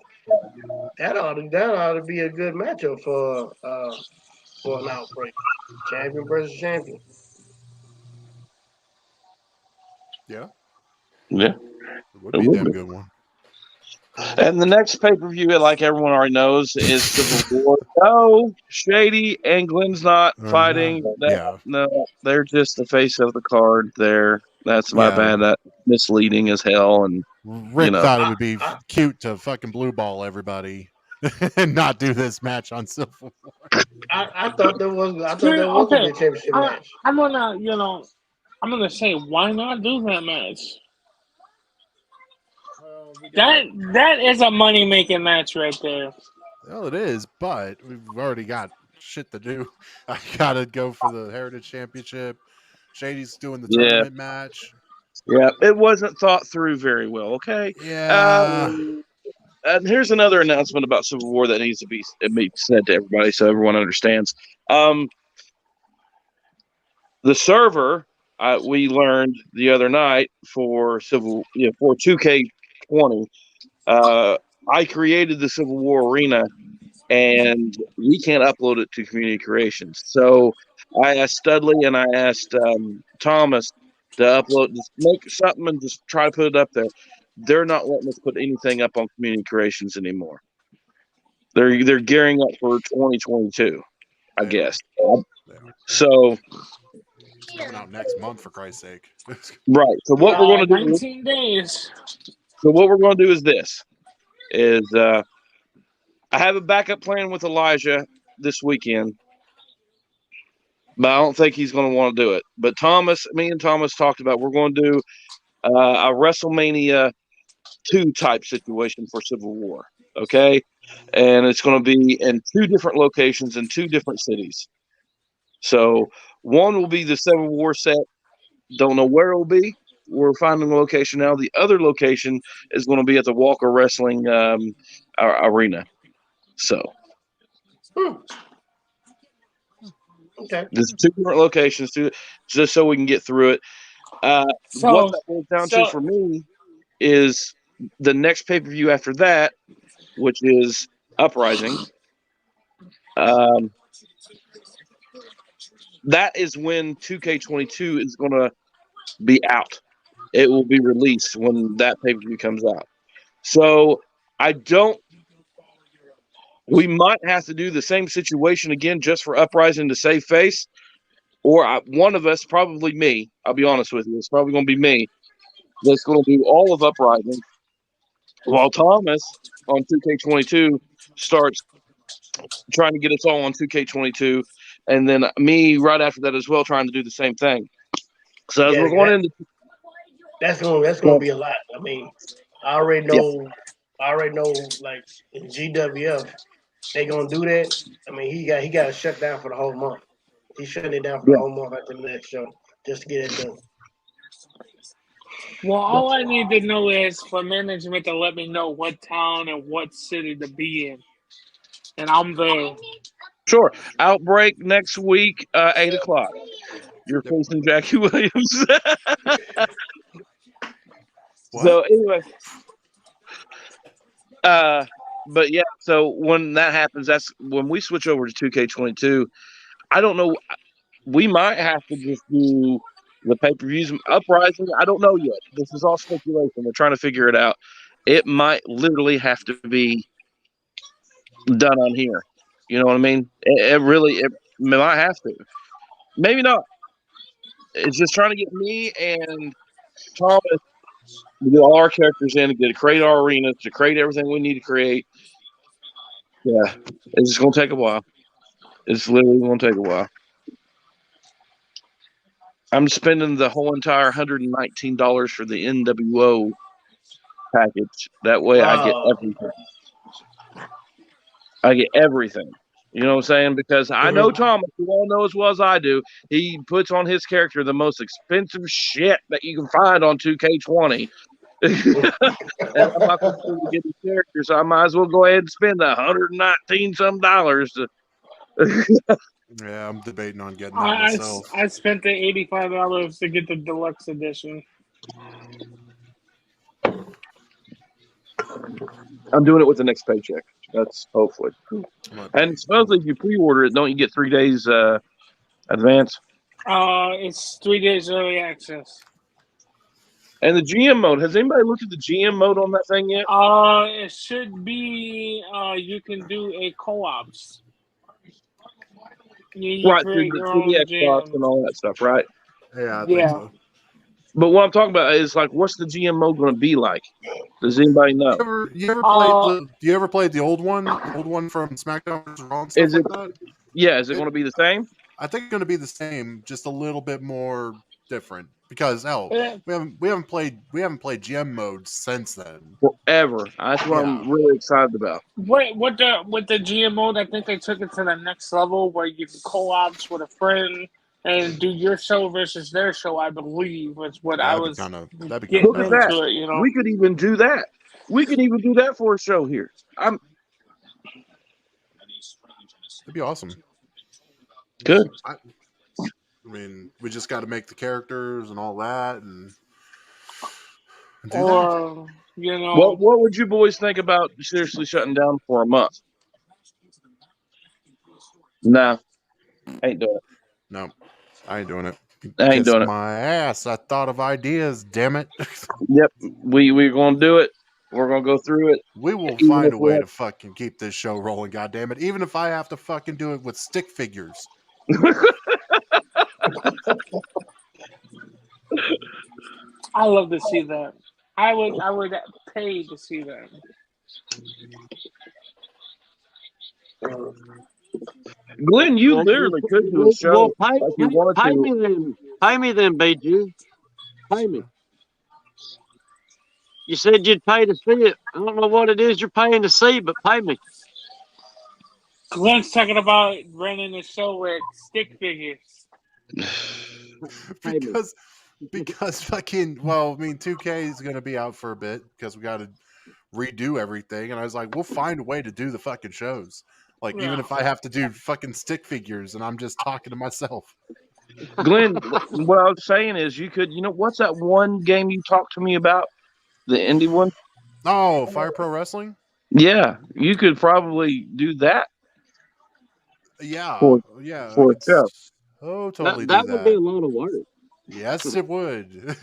that ought to be a good matchup for an outbreak. Champion versus champion. Yeah. Yeah. It would be a damn good one. And the next pay-per-view, like everyone already knows, is Civil War. No, Shady and Glenn's not fighting. No, they're just the face of the card there. That's my bad. That's misleading as hell. And Rick thought it would be cute to fucking blue ball everybody and not do this match on Civil War. I thought there was a championship match. I'm gonna say, why not do that match? That is a money making match right there. Well, it is, but we've already got shit to do. I gotta go for the Heritage Championship. Shady's doing the Yeah. tournament match. Yeah, it wasn't thought through very well. Okay. Yeah. And here's another announcement about Civil War that needs to be said to everybody so everyone understands. The server we learned the other night for 2K20. I created the Civil War Arena, and we can't upload it to Community Creations. So I asked Studley and I asked Thomas to upload, just make something and just try to put it up there. They're not letting us put anything up on Community Creations anymore. They're gearing up for 2022, I guess. So it's coming out next month, for Christ's sake. Right. So what we're going to do? 19 days. So what we're going to do is this: I have a backup plan with Elijah this weekend, but I don't think he's going to want to do it. But me and Thomas talked about we're going to do a WrestleMania 2 type situation for Civil War. Okay, and it's going to be in 2 different locations in 2 different cities. So one will be the Civil War set. Don't know where it will be. We're finding a location now. The other location is going to be at the Walker Wrestling Arena. So, Okay. There's 2 different locations just so we can get through it. What that boils down to for me is the next pay-per-view after that, which is Uprising. That is when 2K22 is going to be out. It will be released when that pay-per-view comes out. So we might have to do the same situation again just for Uprising to save face, or one of us, probably me, I'll be honest with you, it's probably going to be me, that's going to do all of Uprising, while Thomas on 2K22 starts trying to get us all on 2K22, and then me right after that as well trying to do the same thing. So as we're going into... That's going to be a lot. I mean, I already know, like, in GWF, they going to do that. I mean, he got to shut down for the whole month. He's shutting it down for the whole month after the next show just to get it done. Well, all I need to know is for management to let me know what town and what city to be in, and I'm there. Sure. Outbreak next week, 8 o'clock. You're facing Jackie Williams. So anyway, but yeah. So when that happens, that's when we switch over to 2K22. I don't know. We might have to just do the pay-per-views. Uprising, I don't know yet. This is all speculation. We're trying to figure it out. It might literally have to be done on here. You know what I mean? It might have to. Maybe not. It's just trying to get me and Thomas to get all our characters in, to create our arenas, to create everything we need to create. Yeah, it's just going to take a while. It's literally going to take a while. I'm spending the whole entire $119 for the NWO package. That way I get everything. I get everything. You know what I'm saying? Because I know Thomas, you all know as well as I do, he puts on his character the most expensive shit that you can find on 2K20. And I'm not going to get his character, so I might as well go ahead and spend $119 Yeah, I'm debating on getting that myself. I spent the $85 to get the deluxe edition. I'm doing it with the next paycheck. That's hopefully. And supposedly, if you pre-order it, don't you get 3 days advance? It's 3 days early access. And the GM mode. Has anybody looked at the GM mode on that thing yet? It should be. You can do a co-ops. Right, through the Xbox and all that stuff, right? Yeah, I think so. But what I'm talking about is, like, what's the GM mode going to be like? Does anybody know? Do you ever play the old one? The old one from SmackDown vs. Raw and stuff like that? Yeah, is it going to be the same? I think it's going to be the same, just a little bit more different. Because we haven't played GM mode since then. Forever. That's what I'm really excited about. With the GM mode, I think they took it to the next level where you can co-ops with a friend and do your show versus their show. I believe was what Yeah, I that'd be was kind of getting Look at into that. it. You know, We could even do that. We could even do that for a show here. That'd be awesome. Good. I mean, we just got to make the characters and all that, and do that. or you know, What would you boys think about seriously shutting down for a month? Nah, ain't doing it. No, I ain't doing it. I ain't Kiss doing it. my ass. I thought of ideas. Damn it. Yep, we're gonna do it. We're gonna go through it. We will Even find if a we way have- to fucking keep this show rolling. God damn it. Even if I have to fucking do it with stick figures. I love to see that. I would pay to see that. Glenn, you Well, literally could do a show pay, like you wanted pay to. me then. Pay me then, BG. Pay me. You said you'd pay to see it. I don't know what it is you're paying to see, but pay me. Glenn's talking about running a show with stick figures. because fucking, well, I mean, 2K is going to be out for a bit because we got to redo everything. And I was like, we'll find a way to do the fucking shows. Like, even if I have to do fucking stick figures and I'm just talking to myself. Glenn, what I was saying is you could, what's that one game you talked to me about? The indie one? Oh, Fire Pro Wrestling? Yeah, you could probably do that. Yeah. For a show. Oh, totally that do would be a lot of work. Yes, it would.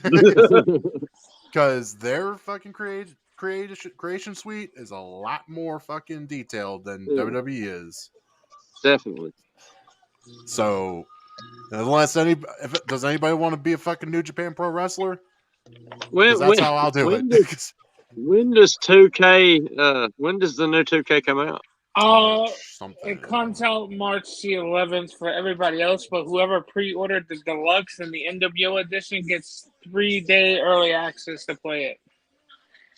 Because their fucking creation suite is a lot more fucking detailed than WWE is. Definitely. So, does anybody want to be a fucking New Japan Pro wrestler? That's how I'll do it. When does 2K? When does the new 2K come out? It comes out March the 11th for everybody else, but whoever pre-ordered the deluxe and the NWO edition gets 3-day early access to play it.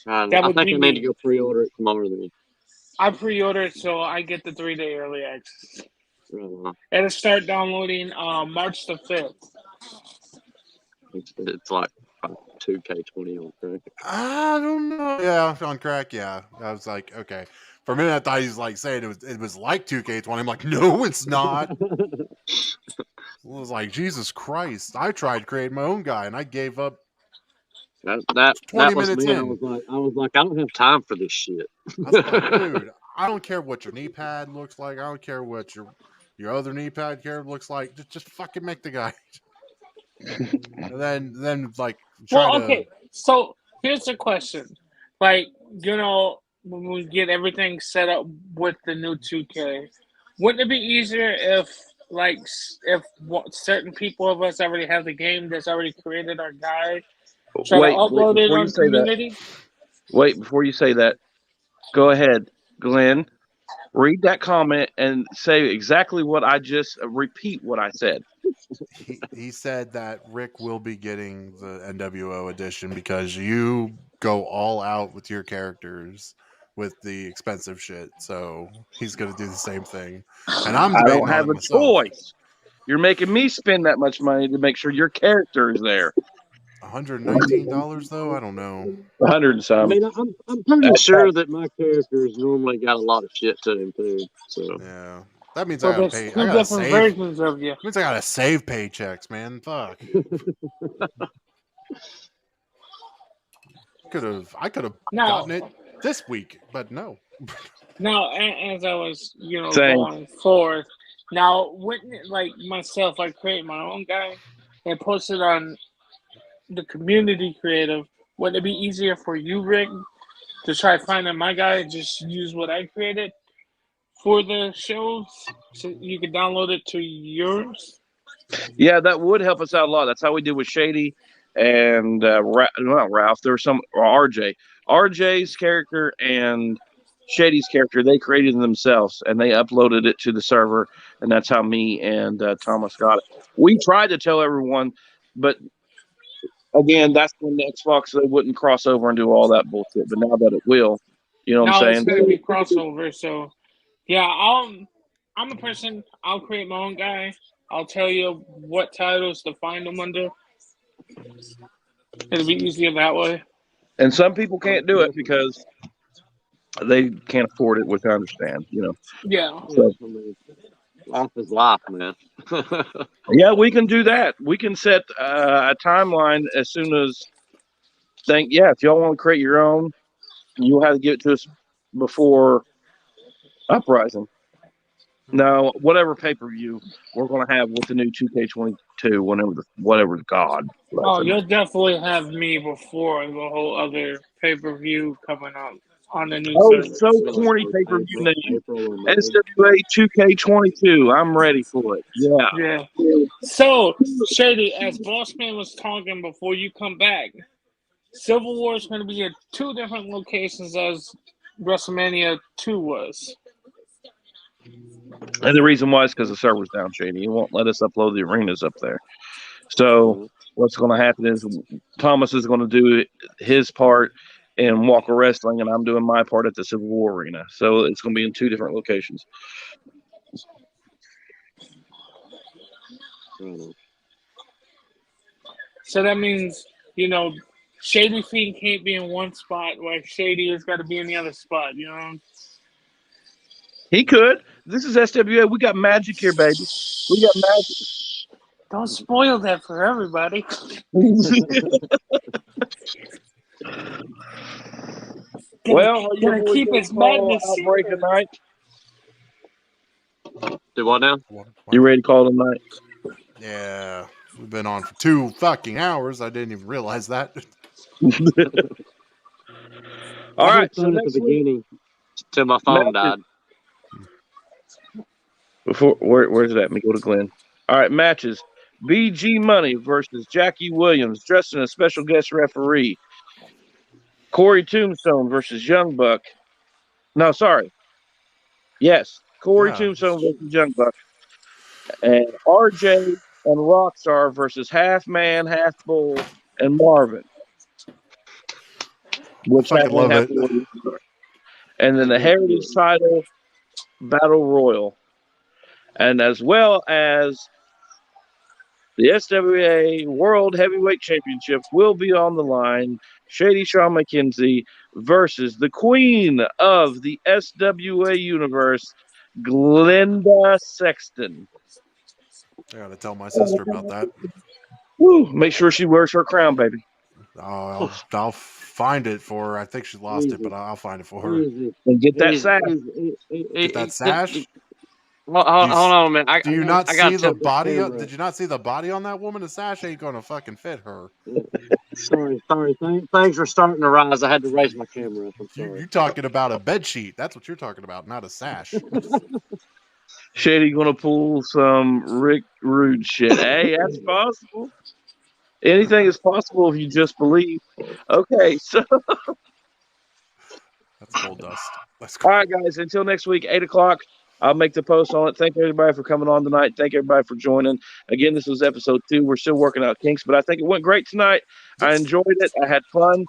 I think I need to go pre-order it tomorrow then. I pre-ordered, so I get the 3-day early access. It'll start downloading March the 5th. It's like 2K20 on crack. I don't know. Yeah, on crack. Yeah, I was like, okay. For a minute, I thought he was like saying it was like 2K20. I'm like, no, it's not. I was like, Jesus Christ! I tried creating my own guy, and I gave up. That 20 was minutes me. in. I was like, I don't have time for this shit. I was like, dude, I don't care what your knee pad looks like. I don't care what your other knee pad looks like. Just fucking make the guy. And then like try okay. So here's the question: like, when we get everything set up with the new 2K, wouldn't it be easier if certain people of us already have the game that's already created our guy? Try to upload it on community. Wait, before you say that, go ahead, Glenn. Read that comment and say exactly what I just repeat what I said. He said that Rick will be getting the NWO edition because you go all out with your characters with the expensive shit. So he's going to do the same thing. And I don't have a choice. You're making me spend that much money to make sure your character is there. $119 though? I don't know. 100 and some. I mean, I'm pretty sure that my character's normally got a lot of shit to him too. So yeah, that means so I gotta pay. Two different versions of you. That means I gotta save paychecks, man. Fuck. I could have gotten it this week, but no. Now, as I was, going forth. Now, wouldn't it, like myself, I create my own guy and post it on the community creative. Would it be easier for you, Rick, to try finding my guy and just use what I created for the shows so you can download it to yours? Yeah, that would help us out a lot. That's how we did with Shady and not Ralph. There was some RJ. RJ's character and Shady's character, they created themselves and they uploaded it to the server, and that's how me and Thomas got it. We tried to tell everyone, but again, that's when the Xbox they wouldn't cross over and do all that bullshit. But now that it will, you know what I'm saying? It's going to be crossover. So, yeah, I'm a person. I'll create my own guy. I'll tell you what titles to find them under. It'll be easier that way. And some people can't do it because they can't afford it, which I understand, Yeah. So, Life is life, man. yeah, we can do that. We can set a timeline as soon as if y'all want to create your own, you'll have to give it to us before Uprising. No, whatever pay-per-view we're going to have with the new 2K22, whatever God. Oh, you'll definitely have me before the whole other pay-per-view coming up on the new service. So corny pay-per-view name. SWA 2K22. I'm ready for it. Yeah. So, Shady, as Bossman was talking before you come back, Civil War is going to be at 2 different locations as WrestleMania 2 was. And the reason why is because the server's down, Shady. He won't let us upload the arenas up there. So what's going to happen is Thomas is going to do his part in Walker Wrestling, and I'm doing my part at the Civil War Arena. So it's going to be in 2 different locations. So that means, Shady Fiend can't be in one spot, like Shady has got to be in the other spot, He could. This is SWA. We got magic here, baby. We got magic. Don't spoil that for everybody. Well, gonna keep his madness Outbreak tonight. Do what now? You ready to call tonight? Yeah, we've been on for 2 fucking hours. I didn't even realize that. All right. So at the beginning, till my phone died. Where's that? Let me go to Glenn. All right, matches. BG Money versus Jackie Williams, dressed in a special guest referee. Corey Tombstone versus Young Buck. No, sorry. Yes, Corey Tombstone versus Young Buck. And RJ and Rockstar versus Half Man, Half Bull, and Marvin. Which I love it. And then the Heritage title Battle Royal. And as well as the SWA World Heavyweight Championship will be on the line. Shady Shawn McKenzie versus the queen of the SWA universe, Glenda Sexton. I gotta tell my sister about that. Woo, make sure she wears her crown, baby. I'll find it for her. I think she lost it, but I'll find it for her. And get that sash. Get that sash? Well, hold on a minute. Do you not see the body? Did you not see the body on that woman? The sash ain't gonna fucking fit her. Sorry. Things are starting to rise. I had to raise my camera up. I'm sorry. You're talking about a bed sheet. That's what you're talking about, not a sash. Shady gonna pull some Rick Rude shit. Hey, that's possible. Anything is possible if you just believe. Okay, so that's gold dust. All right, guys. Until next week, 8:00. I'll make the post on it. Thank everybody for coming on tonight. Thank everybody for joining. Again, this was episode 2. We're still working out kinks, but I think it went great tonight. I enjoyed it. I had fun.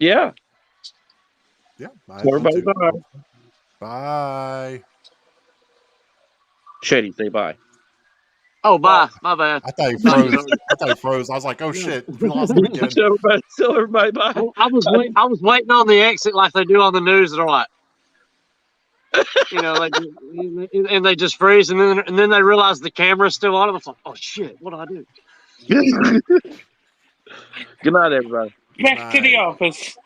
Yeah. Yeah. Everybody, bye. Bye. Shady, say bye. Oh, bye. My bad. I thought you froze. I was like, oh shit, we lost him again. Tell everybody bye. I was waiting on the exit like they do on the news. They're like, and they just freeze, and then they realize the camera's still on. It's like, oh shit, what do I do? Good night, everybody. Back to the office.